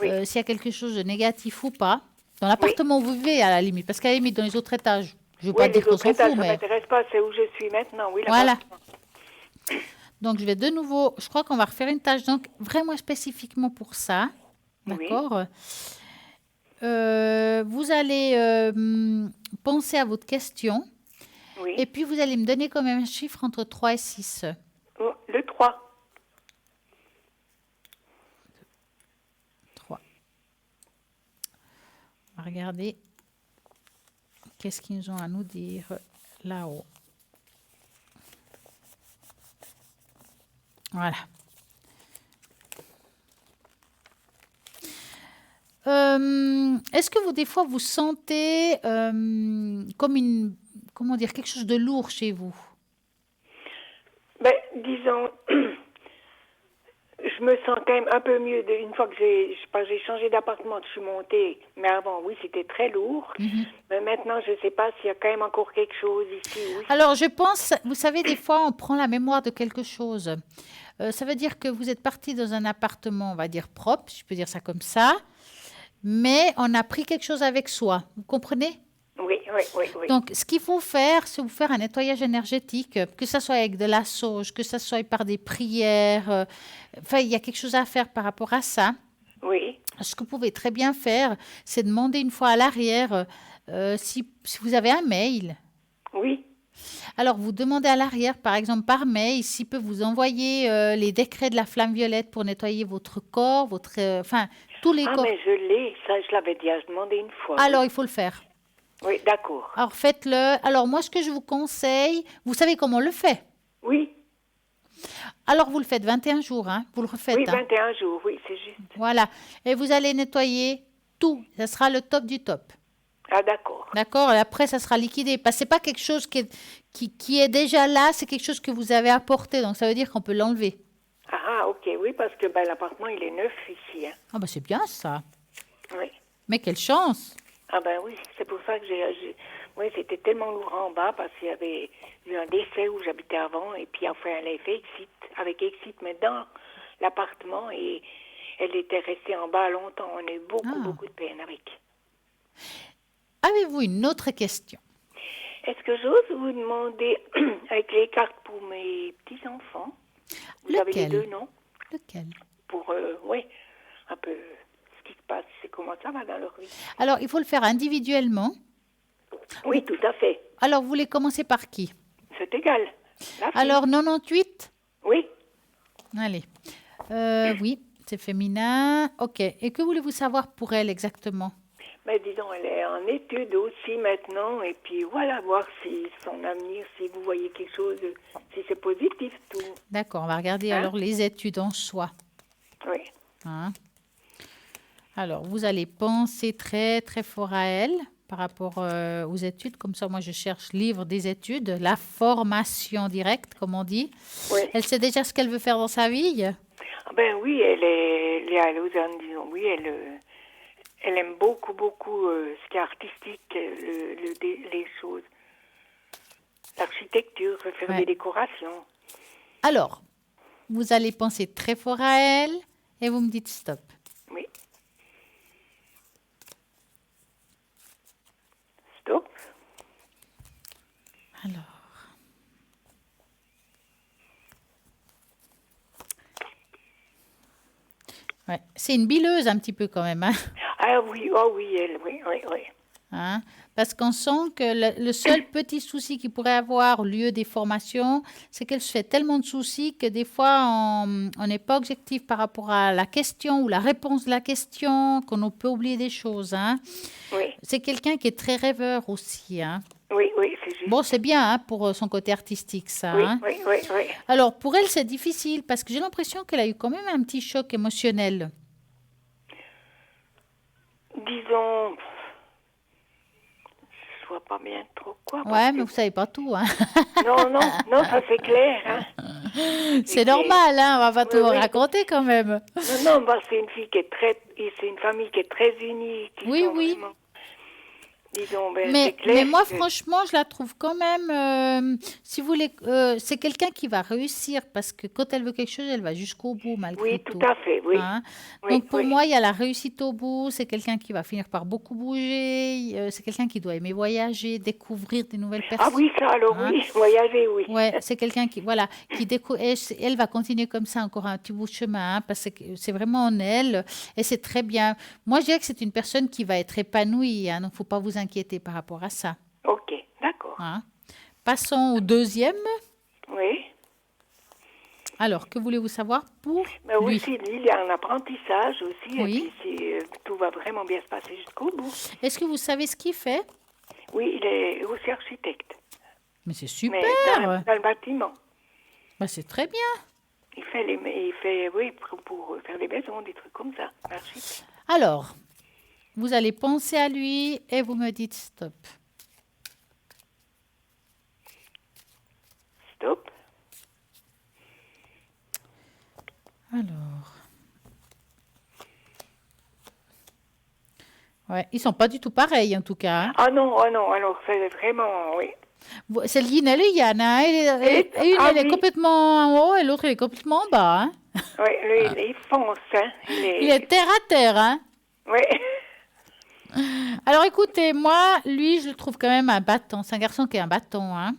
Oui. s'il y a quelque chose de négatif ou pas. Dans Oui. l'appartement où vous vivez, à la limite. Parce qu'à la limite, dans les autres étages, je ne veux Oui, pas dire les qu'on autres s'en étages, fout, ça mais... m'intéresse pas, c'est où je suis maintenant, oui, Voilà. l'appartement. Donc, je vais de nouveau... Je crois qu'on va refaire une tâche donc vraiment spécifiquement pour ça. Oui. D'accord. Vous allez penser à votre question. Oui. Et puis, vous allez me donner quand même un chiffre entre 3 et 6. Oh, le 3. 3. On va regarder qu'est-ce qu'ils ont à nous dire là-haut. Voilà. Est-ce que vous, des fois, vous sentez comme une, comment dire, quelque chose de lourd chez vous? Ben, disons, je me sens quand même un peu mieux une fois que j'ai changé d'appartement, je suis montée. Mais avant, oui, c'était très lourd. Mais maintenant, je ne sais pas s'il y a quand même encore quelque chose ici. Oui. Alors, je pense, vous savez, des fois, on prend la mémoire de quelque chose. Ça veut dire que vous êtes parti dans un appartement, on va dire propre, si je peux dire ça comme ça, mais on a pris quelque chose avec soi. Vous comprenez? Oui, oui, oui, oui. Donc, ce qu'il faut faire, c'est vous faire un nettoyage énergétique, que ce soit avec de la sauge, que ce soit par des prières. Enfin, il y a quelque chose à faire par rapport à ça. Oui, Ce que vous pouvez très bien faire, c'est demander une fois à l'arrière si vous avez un mail. oui. Alors, vous demandez à l'arrière, par exemple par mail, s'il peut vous envoyer les décrets de la flamme violette pour nettoyer votre corps, enfin, tous les Ah, corps. mais je l'ai, ça, je l'avais déjà demandé une fois. Alors, il faut le faire. Oui, d'accord. Alors, faites-le. Alors, moi, ce que je vous conseille, vous savez comment on le fait? Oui, Alors, vous le faites 21 jours, hein? Vous le refaites. oui, Hein? 21 jours, oui, c'est juste. Voilà. Et vous allez nettoyer tout. Ça sera le top du top. Ah, d'accord. D'accord? Et après, ça sera liquidé. Parce que ce n'est pas quelque chose qui est déjà là, c'est quelque chose que vous avez apporté. Donc, ça veut dire qu'on peut l'enlever. Ah, ok, oui, parce que ben, l'appartement, il est neuf ici. Hein. Ah, bah, c'est bien ça. Oui. Mais quelle chance! Ah, ben oui, c'est pour ça que oui, c'était tellement lourd en bas parce qu'il y avait eu un décès où j'habitais avant et puis enfin, elle avait fait Exit, avec Exit, mais dans l'appartement et elle était restée en bas longtemps. On a eu beaucoup de peine avec. Avez-vous une autre question? Est-ce que j'ose vous demander, avec les cartes pour mes petits-enfants, vous avez les deux, non? Lequel? Pour, oui, un peu ce qui se passe, c'est comment ça va dans leur vie. Alors, il faut le faire individuellement. Oui, tout à fait. Alors, vous voulez commencer par qui? C'est égal. La fille. Alors, 98? Oui. Allez. Oui, c'est féminin. OK. Et que voulez-vous savoir pour elle exactement? Mais disons, elle est en études aussi maintenant, et puis voilà, voir si son avenir, si vous voyez quelque chose, si c'est positif, tout. D'accord, on va regarder alors les études en soi. Oui. Hein? Alors, vous allez penser très, très fort à elle par rapport aux études. Comme ça, moi, je cherche livre des études, la formation directe, comme on dit. Oui. Elle sait déjà ce qu'elle veut faire dans sa vie? Ah ben oui, elle est à Lausanne, disons. Oui, elle aime beaucoup ce qui est artistique, les choses. L'architecture, faire des décorations. Alors, vous allez penser très fort à elle et vous me dites stop. Oui. Alors. Ouais. C'est une bileuse un petit peu quand même, hein. Ah oui, oh oui, elle, oui, oui, oui. Hein, parce qu'on sent que le seul petit souci qu'il pourrait avoir au lieu des formations, c'est qu'elle se fait tellement de soucis que des fois, on n'est pas objectif par rapport à la question ou la réponse de la question, qu'on peut oublier des choses. Hein. Oui, C'est quelqu'un qui est très rêveur aussi. Hein. oui, oui, c'est juste. Bon, c'est bien hein, pour son côté artistique, ça. Oui, Hein. oui, oui, oui. Alors, pour elle, c'est difficile parce que j'ai l'impression qu'elle a eu quand même un petit choc émotionnel. Disons, je vois pas bien trop quoi. parce Ouais, que- mais vous savez pas tout. Hein. Non, non, non, ça c'est clair. Hein. C'est normal, hein, on va pas tout Oui, oui. raconter quand même. Non, non, bah, c'est une fille qui est très, et c'est une famille qui est très unie. Qui Oui, sont oui. vraiment- disons, ben, c'est Mais clair. moi, que- franchement, je la trouve quand même, si vous voulez, c'est quelqu'un qui va réussir parce que quand elle veut quelque chose, elle va jusqu'au bout malgré Oui, tout. tout à fait, oui. Hein. Oui, Donc pour oui. moi, il y a la réussite au bout, c'est quelqu'un qui va finir par beaucoup bouger, c'est quelqu'un qui doit aimer voyager, découvrir des nouvelles Ah personnes. oui, ça alors Hein. oui, voyager, oui. Ouais, c'est quelqu'un qui, voilà, qui découvre. Elle va continuer comme ça encore un petit bout de chemin hein, parce que c'est vraiment en elle et c'est très bien. Moi, je dirais que c'est une personne qui va être épanouie, hein, donc faut pas vous inquiéter par rapport à ça. Ok, d'accord. Hein. Passons au deuxième. Oui. Alors, que voulez-vous savoir pour Mais lui? aussi, lui, il y a un apprentissage aussi, Oui. et puis tout va vraiment bien se passer jusqu'au bout. Est-ce que vous savez ce qu'il fait? Oui, il est aussi architecte, Mais c'est super. mais dans le bâtiment. Bah, c'est très bien. Il fait oui, pour faire des maisons, des trucs comme ça, architecte. Alors, vous allez penser à lui et vous me dites stop. Stop. Alors. Ouais, ils sont pas du tout pareils en tout cas. Hein. Ah non, alors c'est vraiment, oui. C'est le yin et le yang. Hein. Une, Ah elle est oui. complètement en haut et l'autre, elle est complètement en bas. Hein. Oui, lui, il fonce, hein. Il est terre à terre. Hein. Oui. Alors écoutez, moi, lui, je le trouve quand même un bâton. C'est un garçon qui est un bâton. Hein.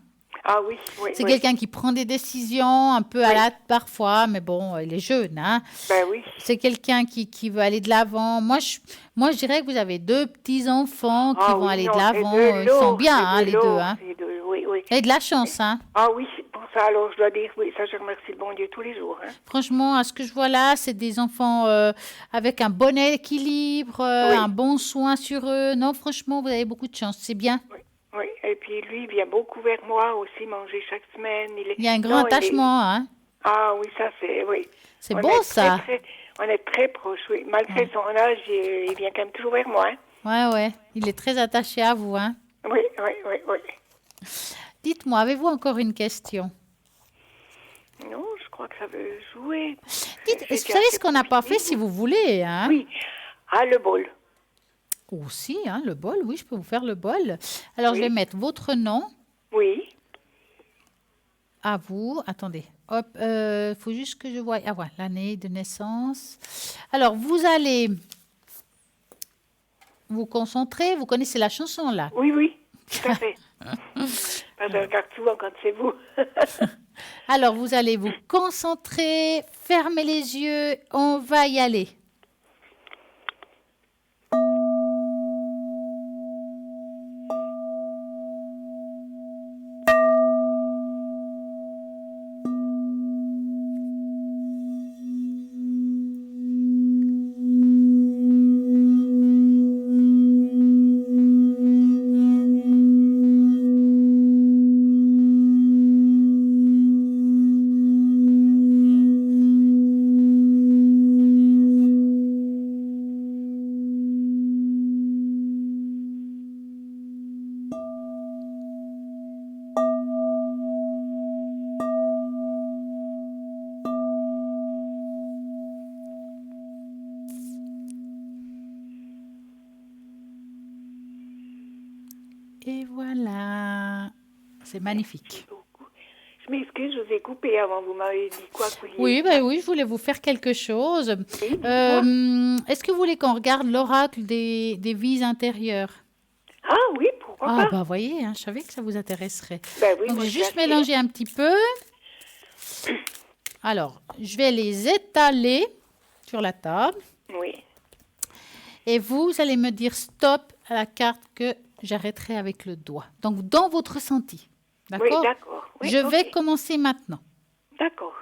Ah oui, oui, C'est oui. quelqu'un qui prend des décisions un peu à la hâte parfois, mais bon, il est jeune. Hein. Ben oui. C'est quelqu'un qui veut aller de l'avant. Moi, je dirais que vous avez deux petits-enfants qui Ah vont oui, aller non, de c'est l'avant. de Ils sont l'eau, bien, c'est hein, de les l'eau, deux. Hein. oui, oui. Et de la chance. Hein. Ah oui, c'est pour ça, alors je dois dire, oui, ça je remercie le bon Dieu tous les jours. Hein. Franchement, à ce que je vois là, c'est des enfants avec un bon équilibre, Oui. un bon soin sur eux. Non, franchement, vous avez beaucoup de chance. C'est bien. Oui, oui. Et puis lui, il vient beaucoup vers moi aussi manger chaque semaine. Il y a un grand attachement. Hein. Ah oui, ça c'est, oui. C'est On beau, est ça. on est très proches, oui. Malgré son âge, il vient quand même toujours vers moi. Hein. Ouais, ouais. Il est très attaché à vous. Hein. Oui, oui, oui, oui. Dites-moi, avez-vous encore une question? Non, je crois que ça veut jouer. Dites, C'est vous savez assez ce qu'on n'a pas fait compliqué. si vous voulez? Hein? Oui. Ah, le bol. Aussi, hein, le bol, oui, je peux vous faire le bol. Alors, je Oui. vais mettre votre nom Oui. à vous. Attendez, hop, faut juste que je voie. Ah, voilà, l'année de naissance. Alors, vous allez vous concentrer. Vous connaissez la chanson, là? Oui, oui, tout à fait. Parce que je regarde souvent quand c'est vous. Alors, vous allez vous concentrer, fermer les yeux. On va y aller. Et voilà. C'est magnifique. Je m'excuse, je vous ai coupé avant. Vous m'avez dit quoi que vous vouliez Oui, ben oui, je voulais vous faire quelque chose. Oui, dites-moi. Est-ce que vous voulez qu'on regarde l'oracle des vies intérieures? Ah oui, pourquoi Ah, pas? bah, voyez, hein, je savais que ça vous intéresserait. Ben oui, Donc, moi, j'ai je juste suis assez- mélangé un petit peu. Alors, je vais les étaler sur la table. Oui. Et vous allez me dire stop à la carte que j'arrêterai avec le doigt. Donc, dans votre ressenti. Oui, D'accord? d'accord. Oui, Je vais ok. commencer maintenant. D'accord.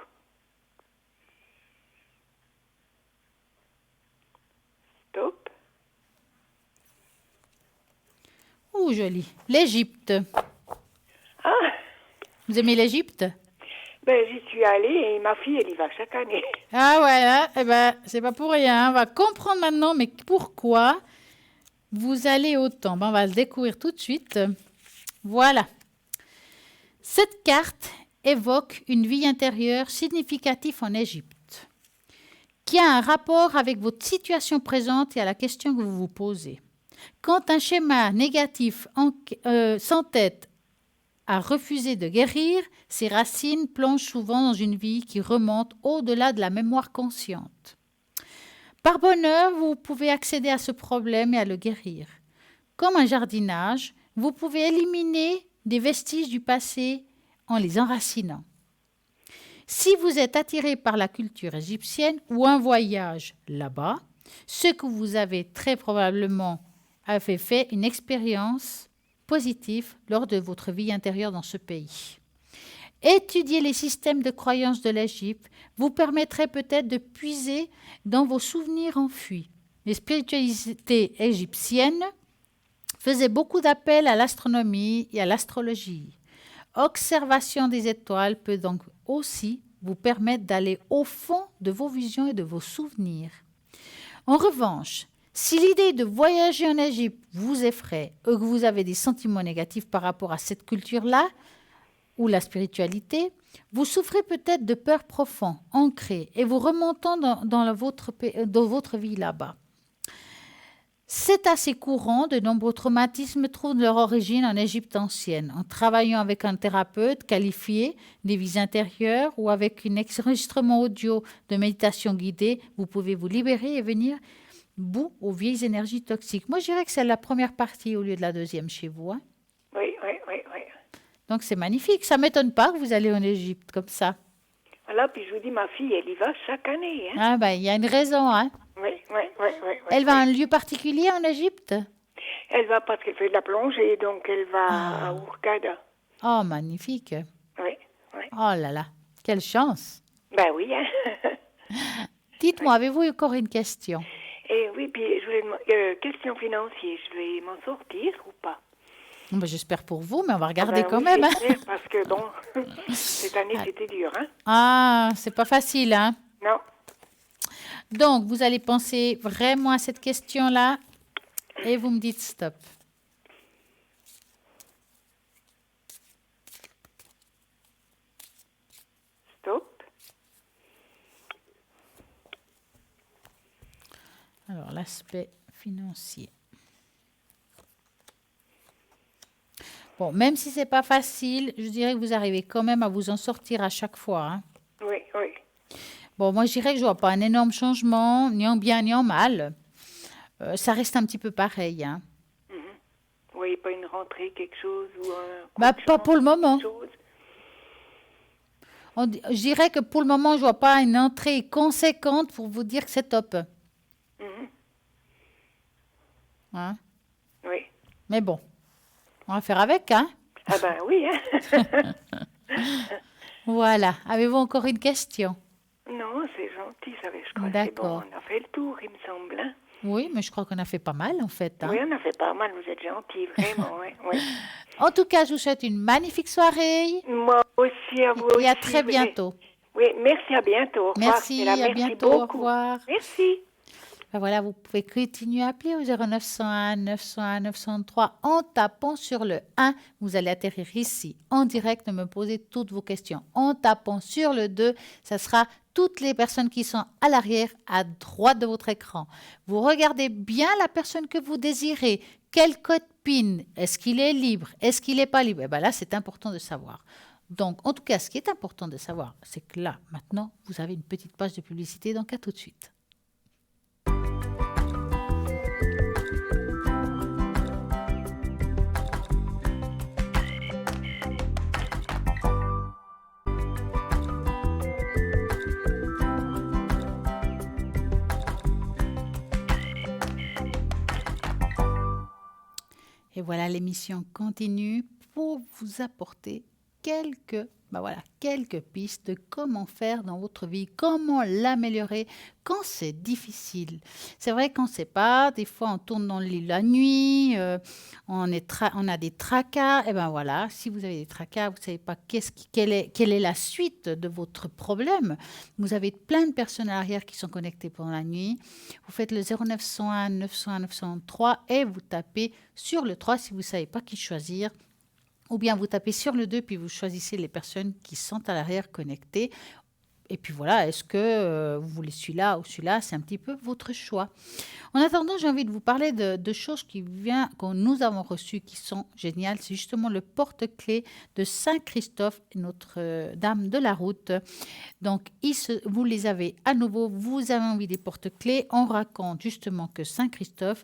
Stop. Ouh, joli. L'Égypte. Ah, Vous aimez l'Égypte? ben j'y suis allée et ma fille, elle y va chaque année. Ah ouais, hein, eh ben, c'est pas pour rien. On va comprendre maintenant, mais pourquoi vous allez autant. Ben, on va le découvrir tout de suite. Voilà. Cette carte évoque une vie intérieure significative en Égypte, qui a un rapport avec votre situation présente et à la question que vous vous posez. Quand un schéma négatif s'entête à refuser de guérir, ses racines plongent souvent dans une vie qui remonte au-delà de la mémoire consciente. Par bonheur, vous pouvez accéder à ce problème et à le guérir. Comme un jardinage, vous pouvez éliminer des vestiges du passé en les enracinant. Si vous êtes attiré par la culture égyptienne ou un voyage là-bas, ce que vous avez très probablement avez fait une expérience positive lors de votre vie intérieure dans ce pays. Étudier les systèmes de croyances de l'Égypte vous permettrait peut-être de puiser dans vos souvenirs enfuis. Les spiritualités égyptiennes faisaient beaucoup d'appels à l'astronomie et à l'astrologie. Observation des étoiles peut donc aussi vous permettre d'aller au fond de vos visions et de vos souvenirs. En revanche, si l'idée de voyager en Égypte vous effraie ou que vous avez des sentiments négatifs par rapport à cette culture-là ou la spiritualité, vous souffrez peut-être de peurs profondes, ancrées, et vous remontant dans votre vie là-bas. C'est assez courant, de nombreux traumatismes trouvent leur origine en Égypte ancienne. En travaillant avec un thérapeute qualifié des vies intérieures ou avec un enregistrement audio de méditation guidée, vous pouvez vous libérer et venir bout aux vieilles énergies toxiques. Moi, je dirais que c'est la première partie au lieu de la deuxième chez vous. Hein. Oui, oui, oui, oui. Donc, c'est magnifique. Ça ne m'étonne pas que vous allez en Égypte comme ça. Voilà, puis je vous dis, ma fille, elle y va chaque année. Hein. Ah, ben, il y a une raison. Hein. Oui, oui, oui, oui. Elle va à un lieu particulier en Égypte? Elle va parce qu'elle fait de la plongée, donc elle va à Hurghada. Oh, magnifique. Oui, oui. Oh là là, quelle chance. Ben oui, hein. Dites-moi, avez-vous encore une question? Et oui, puis je voulais demander, question financière, je vais m'en sortir ou pas? Ben, j'espère pour vous, mais on va regarder Ben quand oui, même. Hein. j'espère, parce que bon, cette année c'était dur, hein. Ah, c'est pas facile, hein? Non. Donc, vous allez penser vraiment à cette question-là et vous me dites stop. Stop. Alors, l'aspect financier. Bon, même si c'est pas facile, je dirais que vous arrivez quand même à vous en sortir à chaque fois. Hein. Oui, oui. Bon, moi, je dirais que je vois pas un énorme changement, ni en bien ni en mal. Ça reste un petit peu pareil. Hein. Vous voyez pas une rentrée, quelque chose ou un... Bah, coup de pas chance, pour le moment. quelque chose? Je dirais que pour le moment, je vois pas une entrée conséquente pour vous dire que c'est top. Hein? Oui. Mais bon, on va faire avec, hein? Ah ben oui, hein. Voilà. Avez-vous encore une question? Non, c'est gentil, ça va, je crois. C'est D'accord. bon, on a fait le tour, il me semble. Hein. Oui, mais je crois qu'on a fait pas mal, en fait. Hein? Oui, on a fait pas mal, vous êtes gentil, vraiment, oui, oui. En tout cas, je vous souhaite une magnifique soirée Moi aussi, à vous aussi. et à très oui. bientôt. Oui, merci, à bientôt. Au revoir, Merci, Stella, à bientôt. Au beaucoup. revoir. Merci. Ben voilà, vous pouvez continuer à appeler au 0901 901 903 en tapant sur le 1. Vous allez atterrir ici en direct et me poser toutes vos questions. En tapant sur le 2, ça sera toutes les personnes qui sont à l'arrière, à droite de votre écran. Vous regardez bien la personne que vous désirez. Quel code PIN? Est-ce qu'il est libre? Est-ce qu'il n'est pas libre? Et ben là, c'est important de savoir. Donc, en tout cas, ce qui est important de savoir, c'est que là, maintenant, vous avez une petite page de publicité. Donc, à tout de suite. Et voilà, l'émission continue pour vous apporter quelques pistes de comment faire dans votre vie, comment l'améliorer quand c'est difficile. C'est vrai qu'on ne sait pas, des fois on tourne dans le lit la nuit, on a des tracas, et bien voilà, si vous avez des tracas, vous ne savez pas quelle est la suite de votre problème. Vous avez plein de personnes à l'arrière qui sont connectées pendant la nuit. Vous faites le 0901 901 903 et vous tapez sur le 3 si vous ne savez pas qui choisir. Ou bien vous tapez sur le 2, puis vous choisissez les personnes qui sont à l'arrière connectées. Et puis voilà, est-ce que vous voulez celui-là ou celui-là? C'est un petit peu votre choix. En attendant, j'ai envie de vous parler de choses que nous avons reçues qui sont géniales. C'est justement le porte-clés de Saint-Christophe, Notre-Dame de la Route. Donc, vous les avez à nouveau, vous avez envie des porte-clés. On raconte justement que Saint-Christophe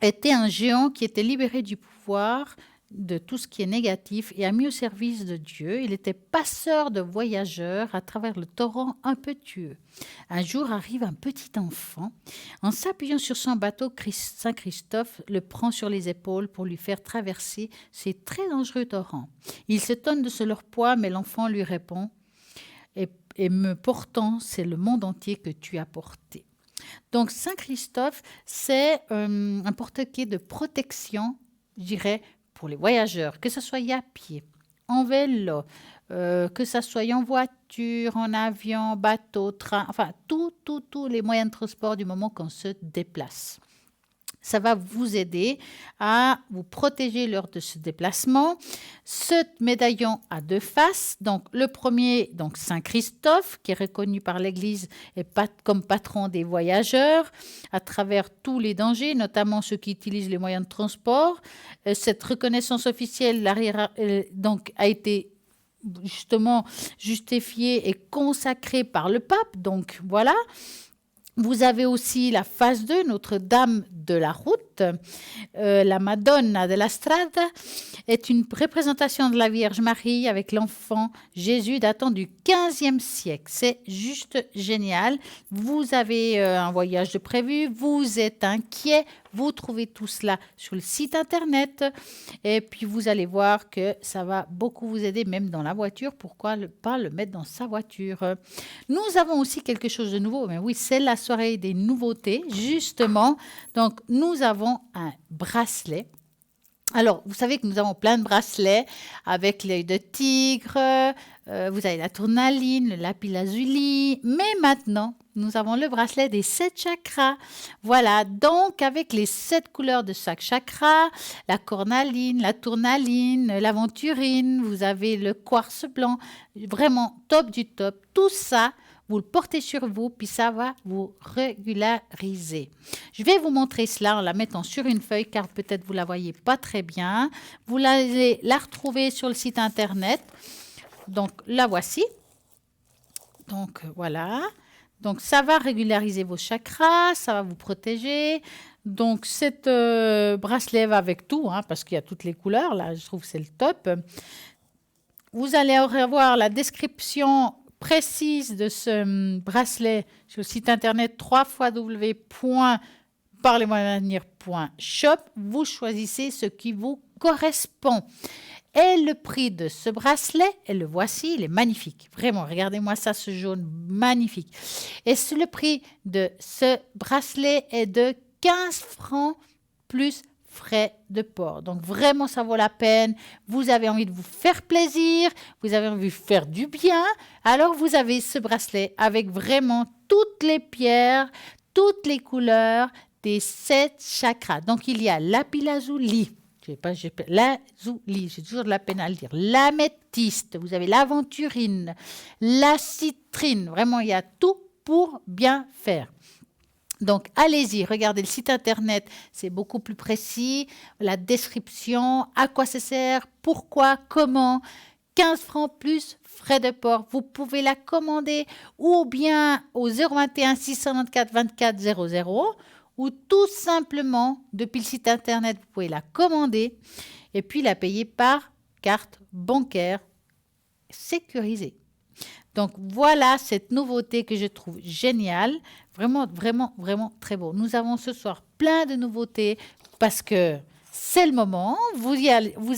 était un géant qui était libéré du pouvoir de tout ce qui est négatif et a mis au service de Dieu. Il était passeur de voyageurs à travers le torrent impétueux. Un jour arrive un petit enfant. En s'appuyant sur son bateau, Saint Christophe le prend sur les épaules pour lui faire traverser ces très dangereux torrents. Il s'étonne de leur poids, mais l'enfant lui répond « Et me portant, c'est le monde entier que tu as porté. » Donc Saint Christophe, c'est un porte-clés de protection, je dirais, pour les voyageurs, que ce soit à pied, en vélo, que ce soit en voiture, en avion, bateau, train, enfin, tous les moyens de transport du moment qu'on se déplace. Ça va vous aider à vous protéger lors de ce déplacement. Ce médaillon a 2 faces. Donc, le premier, donc Saint Christophe, qui est reconnu par l'Église comme patron des voyageurs à travers tous les dangers, notamment ceux qui utilisent les moyens de transport. Cette reconnaissance officielle donc, a été justement justifiée et consacrée par le pape. Donc, voilà. Vous avez aussi la phase 2, Notre-Dame de la Route. La Madonna della Strada est une représentation de la Vierge Marie avec l'enfant Jésus datant du XVe siècle. C'est juste génial. Vous avez un voyage de prévu, vous êtes inquiet, vous trouvez tout cela sur le site internet et puis vous allez voir que ça va beaucoup vous aider même dans la voiture. Pourquoi pas le mettre dans sa voiture? Nous avons aussi quelque chose de nouveau. Mais oui, c'est la soirée des nouveautés, justement. Donc, nous avons un bracelet. Alors, vous savez que nous avons plein de bracelets avec l'œil de tigre, vous avez la tourmaline, le lapis-lazuli, mais maintenant, nous avons le bracelet des 7 chakras. Voilà, donc avec les 7 couleurs de chaque chakra, la cornaline, la tourmaline, l'aventurine, vous avez le quartz blanc, vraiment top du top. Tout ça, vous le portez sur vous, puis ça va vous régulariser. Je vais vous montrer cela en la mettant sur une feuille, car peut-être vous ne la voyez pas très bien. Vous allez la retrouver sur le site internet. Donc, la voici. Donc, voilà. Donc, ça va régulariser vos chakras, ça va vous protéger. Donc, cette bracelet va avec tout, parce qu'il y a toutes les couleurs. Là, je trouve que c'est le top. Vous allez avoir la description précise de ce bracelet sur le site internet www.parlez-moi-d'avenir.shop. Vous choisissez ce qui vous correspond. Et le prix de ce bracelet, et le voici, il est magnifique. Vraiment, regardez-moi ça, ce jaune magnifique. Et le prix de ce bracelet est de 15 francs plus frais de port. Donc vraiment, ça vaut la peine. Vous avez envie de vous faire plaisir, vous avez envie de faire du bien. Alors, vous avez ce bracelet avec vraiment toutes les pierres, toutes les couleurs des 7 chakras. Donc, il y a lapis-lazuli. Lazuli, j'ai toujours de la peine à le dire. L'améthyste, vous avez l'aventurine, la citrine. Vraiment, il y a tout pour bien faire. Donc, allez-y, regardez le site internet, c'est beaucoup plus précis. La description, à quoi ça sert, pourquoi, comment. 15 francs plus frais de port. Vous pouvez la commander ou bien au 021 694 24 00 ou tout simplement, depuis le site internet, vous pouvez la commander et puis la payer par carte bancaire sécurisée. Donc, voilà cette nouveauté que je trouve géniale. Vraiment, vraiment, vraiment très beau. Nous avons ce soir plein de nouveautés parce que c'est le moment, vous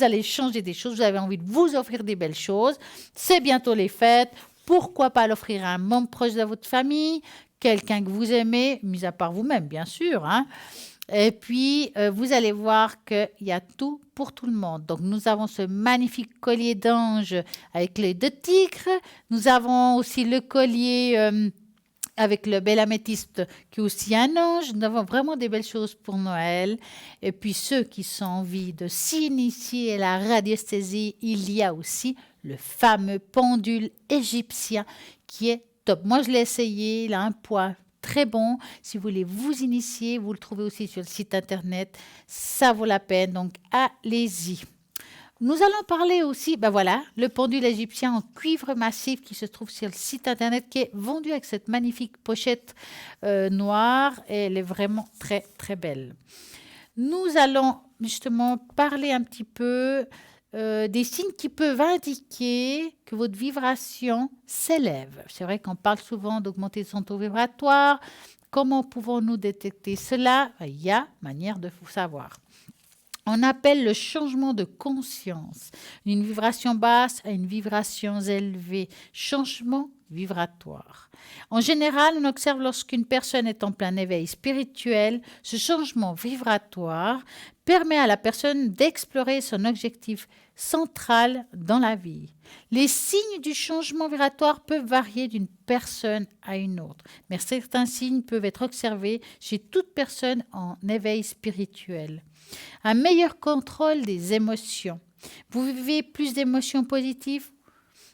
allez changer des choses, vous avez envie de vous offrir des belles choses, c'est bientôt les fêtes, pourquoi pas l'offrir à un membre proche de votre famille, quelqu'un que vous aimez, mis à part vous-même bien sûr, hein. Et puis, vous allez voir qu'il y a tout pour tout le monde. Donc, nous avons ce magnifique collier d'ange avec les 2 tigres. Nous avons aussi le collier avec le bel améthyste qui est aussi un ange. Nous avons vraiment des belles choses pour Noël. Et puis, ceux qui ont envie de s'initier à la radiesthésie, il y a aussi le fameux pendule égyptien qui est top. Moi, je l'ai essayé. Il a un poids très bon. Si vous voulez vous initier, vous le trouvez aussi sur le site internet. Ça vaut la peine. Donc, allez-y. Nous allons parler aussi, le pendule égyptien en cuivre massif qui se trouve sur le site internet, qui est vendu avec cette magnifique pochette noire. Et elle est vraiment très, très belle. Nous allons justement parler un petit peu des signes qui peuvent indiquer que votre vibration s'élève. C'est vrai qu'on parle souvent d'augmenter son taux vibratoire. Comment pouvons-nous détecter cela? Il y a manière de vous savoir. On appelle le changement de conscience, une vibration basse à une vibration élevée, changement vibratoire. En général, on observe lorsqu'une personne est en plein éveil spirituel, ce changement vibratoire permet à la personne d'explorer son objectif central dans la vie. Les signes du changement vibratoire peuvent varier d'une personne à une autre, mais certains signes peuvent être observés chez toute personne en éveil spirituel. Un meilleur contrôle des émotions. Vous vivez plus d'émotions positives,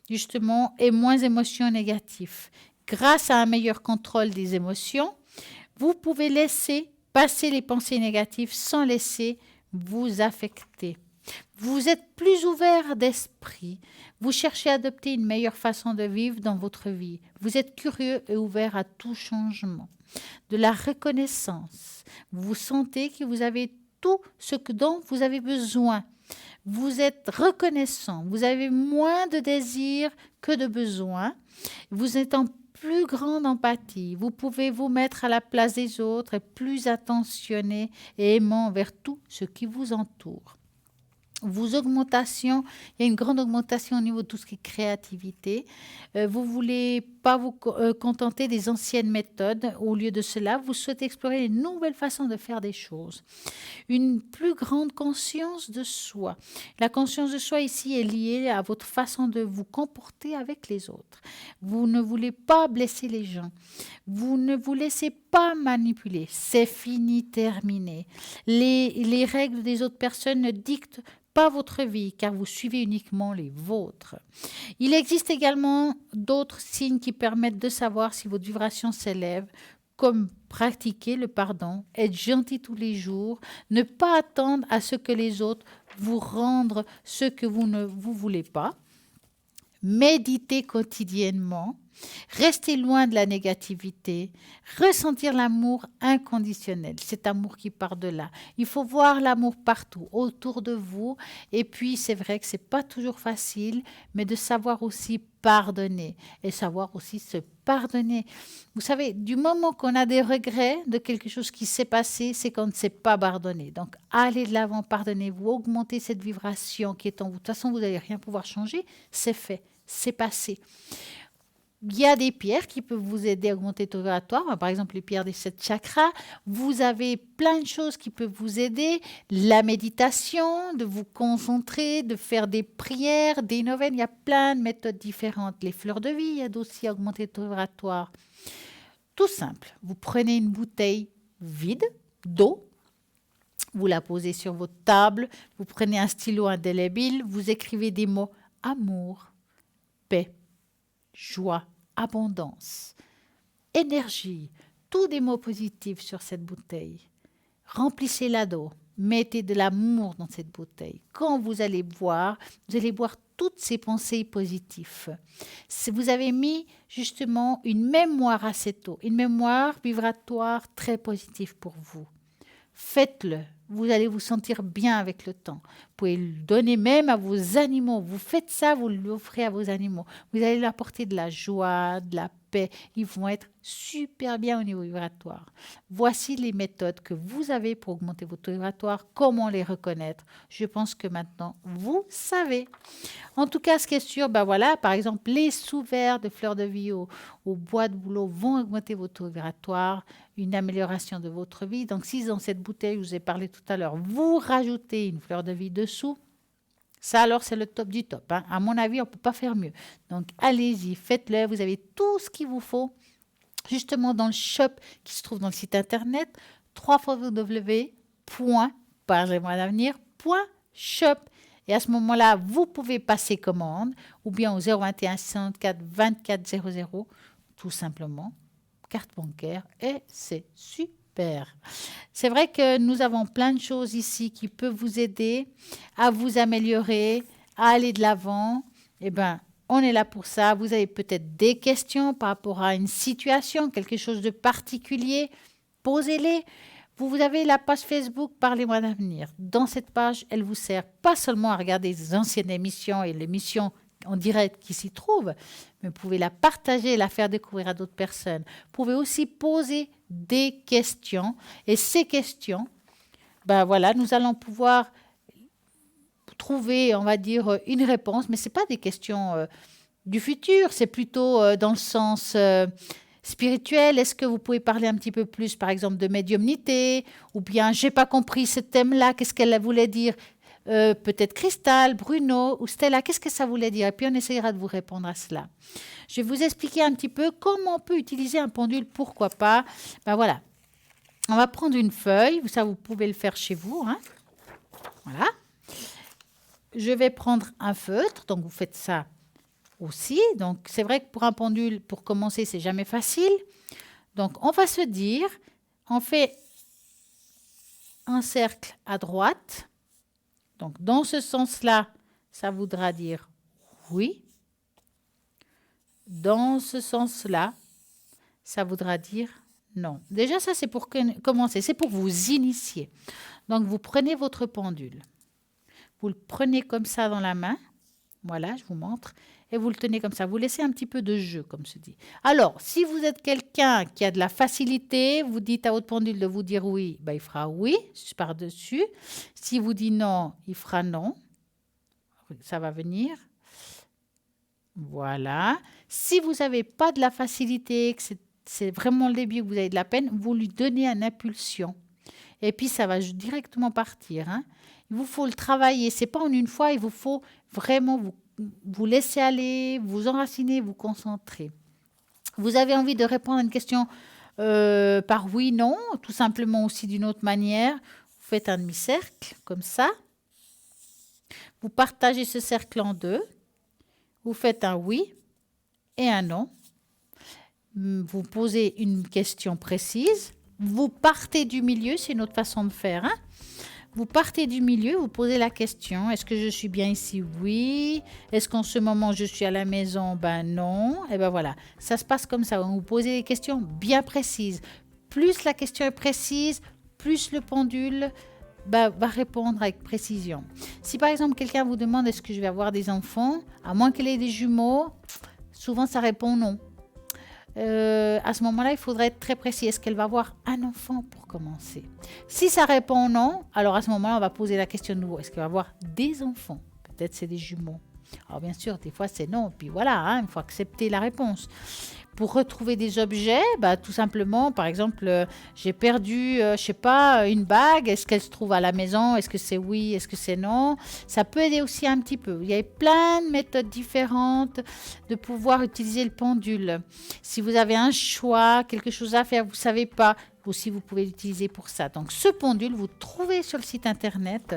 justement, et moins d'émotions négatives. Grâce à un meilleur contrôle des émotions, vous pouvez laisser passer les pensées négatives sans laisser vous affecter. Vous êtes plus ouvert d'esprit. Vous cherchez à adopter une meilleure façon de vivre dans votre vie. Vous êtes curieux et ouvert à tout changement. De la reconnaissance. Vous sentez que vous avez tout ce dont vous avez besoin. Vous êtes reconnaissant. Vous avez moins de désirs que de besoins. Vous êtes en plus grande empathie. Vous pouvez vous mettre à la place des autres et plus attentionné et aimant vers tout ce qui vous entoure. Il y a une grande augmentation au niveau de tout ce qui est créativité. Vous ne voulez pas vous contenter des anciennes méthodes. Au lieu de cela, vous souhaitez explorer une nouvelle façon de faire des choses. Une plus grande conscience de soi. La conscience de soi ici est liée à votre façon de vous comporter avec les autres. Vous ne voulez pas blesser les gens. Vous ne vous laissez pas manipuler. C'est fini, terminé. Les règles des autres personnes ne dictent pas votre vie, car vous suivez uniquement les vôtres. Il existe également d'autres signes qui permettent de savoir si votre vibration s'élève, comme pratiquer le pardon, être gentil tous les jours, ne pas attendre à ce que les autres vous rendent ce que vous ne vous voulez pas, méditer quotidiennement, rester loin de la négativité, ressentir l'amour inconditionnel, cet amour qui part de là. Il faut voir l'amour partout, autour de vous. Et puis, c'est vrai que ce n'est pas toujours facile, mais de savoir aussi pardonner et savoir aussi se pardonner. Vous savez, du moment qu'on a des regrets de quelque chose qui s'est passé, c'est qu'on ne sait pas pardonner. Donc, allez de l'avant, pardonnez-vous, augmentez cette vibration qui est en vous. De toute façon, vous n'allez rien pouvoir changer, c'est fait, c'est passé. Il y a des pierres qui peuvent vous aider à augmenter le taux vibratoire, par exemple les pierres des 7 chakras. Vous avez plein de choses qui peuvent vous aider. La méditation, de vous concentrer, de faire des prières, des neuvaines. Il y a plein de méthodes différentes. Les fleurs de vie aident aussi à augmenter le taux vibratoire. Tout simple. Vous prenez une bouteille vide d'eau. Vous la posez sur votre table. Vous prenez un stylo indélébile. Vous écrivez des mots amour, paix, joie, abondance, énergie, tous des mots positifs sur cette bouteille. Remplissez-la d'eau, mettez de l'amour dans cette bouteille. Quand vous allez boire toutes ces pensées positives. Si vous avez mis justement une mémoire à cette eau, une mémoire vibratoire très positive pour vous. Faites-le. Vous allez vous sentir bien avec le temps. Vous pouvez le donner même à vos animaux. Vous faites ça, vous l'offrez à vos animaux. Vous allez leur apporter de la joie, de la paix. Ils vont être super bien au niveau vibratoire. Voici les méthodes que vous avez pour augmenter votre taux vibratoire, comment les reconnaître. Je pense que maintenant, vous savez. En tout cas, ce qui est sûr, par exemple, les sous-verts de fleurs de vie au bois de bouleau vont augmenter votre taux vibratoire, une amélioration de votre vie. Donc, si dans cette bouteille, je vous ai parlé tout à l'heure, vous rajoutez une fleur de vie dessous, ça, alors, c'est le top du top. Hein. À mon avis, on ne peut pas faire mieux. Donc, allez-y, faites-le. Vous avez tout ce qu'il vous faut, justement, dans le shop qui se trouve dans le site internet www.parlez-moi-d'avenir.shop. Et à ce moment-là, vous pouvez passer commande ou bien au 021 64 24 00, tout simplement, carte bancaire, et c'est super. C'est vrai que nous avons plein de choses ici qui peuvent vous aider à vous améliorer, à aller de l'avant. Eh bien, on est là pour ça. Vous avez peut-être des questions par rapport à une situation, quelque chose de particulier. Posez-les. Vous avez la page Facebook Parlez-moi d'avenir. Dans cette page, elle vous sert pas seulement à regarder les anciennes émissions et l'émission en direct qui s'y trouve, mais vous pouvez la partager et la faire découvrir à d'autres personnes. Vous pouvez aussi poser des questions. Et ces questions, nous allons pouvoir trouver, on va dire, une réponse. Mais ce n'est pas des questions du futur, c'est plutôt dans le sens spirituel. Est-ce que vous pouvez parler un petit peu plus, par exemple, de médiumnité? Ou bien, je n'ai pas compris ce thème-là, qu'est-ce qu'elle voulait dire? Peut-être Cristal, Bruno ou Stella, qu'est-ce que ça voulait dire? Et puis on essayera de vous répondre à cela. Je vais vous expliquer un petit peu comment on peut utiliser un pendule, pourquoi pas. Voilà, on va prendre une feuille, ça vous pouvez le faire chez vous. Hein. Voilà. Je vais prendre un feutre, donc vous faites ça aussi. Donc c'est vrai que pour un pendule, pour commencer, c'est jamais facile. Donc on va se dire, on fait un cercle à droite. Donc, dans ce sens-là, ça voudra dire oui. Dans ce sens-là, ça voudra dire non. Déjà, ça, c'est pour commencer. C'est pour vous initier. Donc, vous prenez votre pendule. Vous le prenez comme ça dans la main. Voilà, je vous montre. Et vous le tenez comme ça. Vous laissez un petit peu de jeu, comme se dit. Alors, si vous êtes quelqu'un qui a de la facilité, vous dites à votre pendule de vous dire oui, il fera oui, par-dessus. Si vous dites non, il fera non. Ça va venir. Voilà. Si vous n'avez pas de la facilité, que c'est vraiment le début, que vous avez de la peine, vous lui donnez une impulsion. Et puis, ça va directement partir. Hein. Il vous faut le travailler. Ce n'est pas en une fois, il vous faut vraiment vous laisser aller, vous enraciner, vous concentrer. Vous avez envie de répondre à une question par oui, non, tout simplement aussi d'une autre manière. Vous faites un demi-cercle, comme ça. Vous partagez ce cercle en deux. Vous faites un oui et un non. Vous posez une question précise. Vous partez du milieu, c'est une autre façon de faire. Hein. Vous partez du milieu, vous posez la question. Est-ce que je suis bien ici? Oui. Est-ce qu'en ce moment, je suis à la maison? Non. Et voilà, ça se passe comme ça. Vous posez des questions bien précises. Plus la question est précise, plus le pendule va répondre avec précision. Si par exemple, quelqu'un vous demande est-ce que je vais avoir des enfants, à moins qu'elle ait des jumeaux, souvent ça répond non. À ce moment-là, il faudrait être très précis. Est-ce qu'elle va avoir un enfant pour commencer? Si ça répond non, alors à ce moment-là, on va poser la question de nouveau. Est-ce qu'elle va avoir des enfants? Peut-être c'est des jumeaux. Alors bien sûr, des fois c'est non. Puis voilà, il faut accepter la réponse. Pour retrouver des objets, tout simplement, par exemple, j'ai perdu, une bague. Est-ce qu'elle se trouve à la maison? Est-ce que c'est oui? Est-ce que c'est non? Ça peut aider aussi un petit peu. Il y a plein de méthodes différentes de pouvoir utiliser le pendule. Si vous avez un choix, quelque chose à faire, vous ne savez pas, aussi vous pouvez l'utiliser pour ça. Donc ce pendule, vous trouvez sur le site internet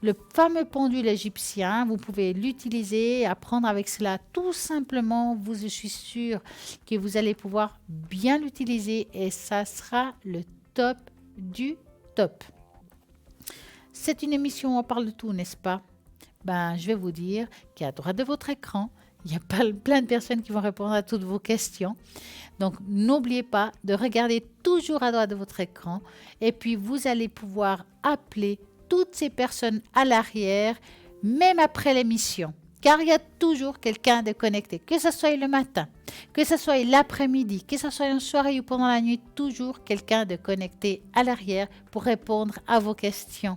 le fameux pendule égyptien. Vous pouvez l'utiliser, apprendre avec cela tout simplement. Je suis sûre que vous allez pouvoir bien l'utiliser et ça sera le top du top. C'est une émission où on parle de tout, n'est-ce pas? Je vais vous dire qu'à droite de votre écran, il y a plein de personnes qui vont répondre à toutes vos questions. Donc, n'oubliez pas de regarder toujours à droite de votre écran. Et puis, vous allez pouvoir appeler toutes ces personnes à l'arrière, même après l'émission, car il y a toujours quelqu'un de connecté, que ce soit le matin, que ce soit l'après-midi, que ce soit en soirée ou pendant la nuit, toujours quelqu'un de connecté à l'arrière pour répondre à vos questions.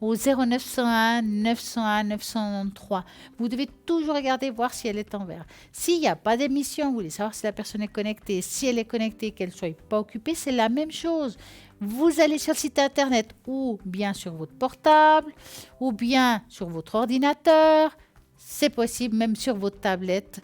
Au 0901 901 993, vous devez toujours regarder, voir si elle est en vert. S'il n'y a pas d'émission, vous voulez savoir si la personne est connectée, si elle est connectée, qu'elle ne soit pas occupée, c'est la même chose. Vous allez sur le site internet ou bien sur votre portable ou bien sur votre ordinateur. C'est possible, même sur votre tablette.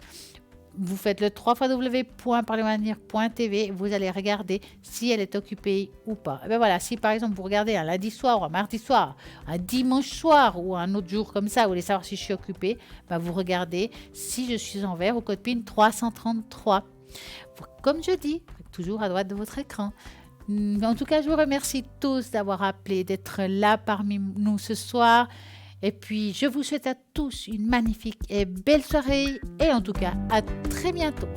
Vous faites le www.parlementvenir.tv. Vous allez regarder si elle est occupée ou pas. Et bien voilà, si par exemple vous regardez un lundi soir ou un mardi soir, un dimanche soir ou un autre jour comme ça, vous voulez savoir si je suis occupée, ben vous regardez si je suis en vert au code PIN 333. Comme je dis, toujours à droite de votre écran. En tout cas, je vous remercie tous d'avoir appelé, d'être là parmi nous ce soir. Et puis, je vous souhaite à tous une magnifique et belle soirée. Et en tout cas, à très bientôt.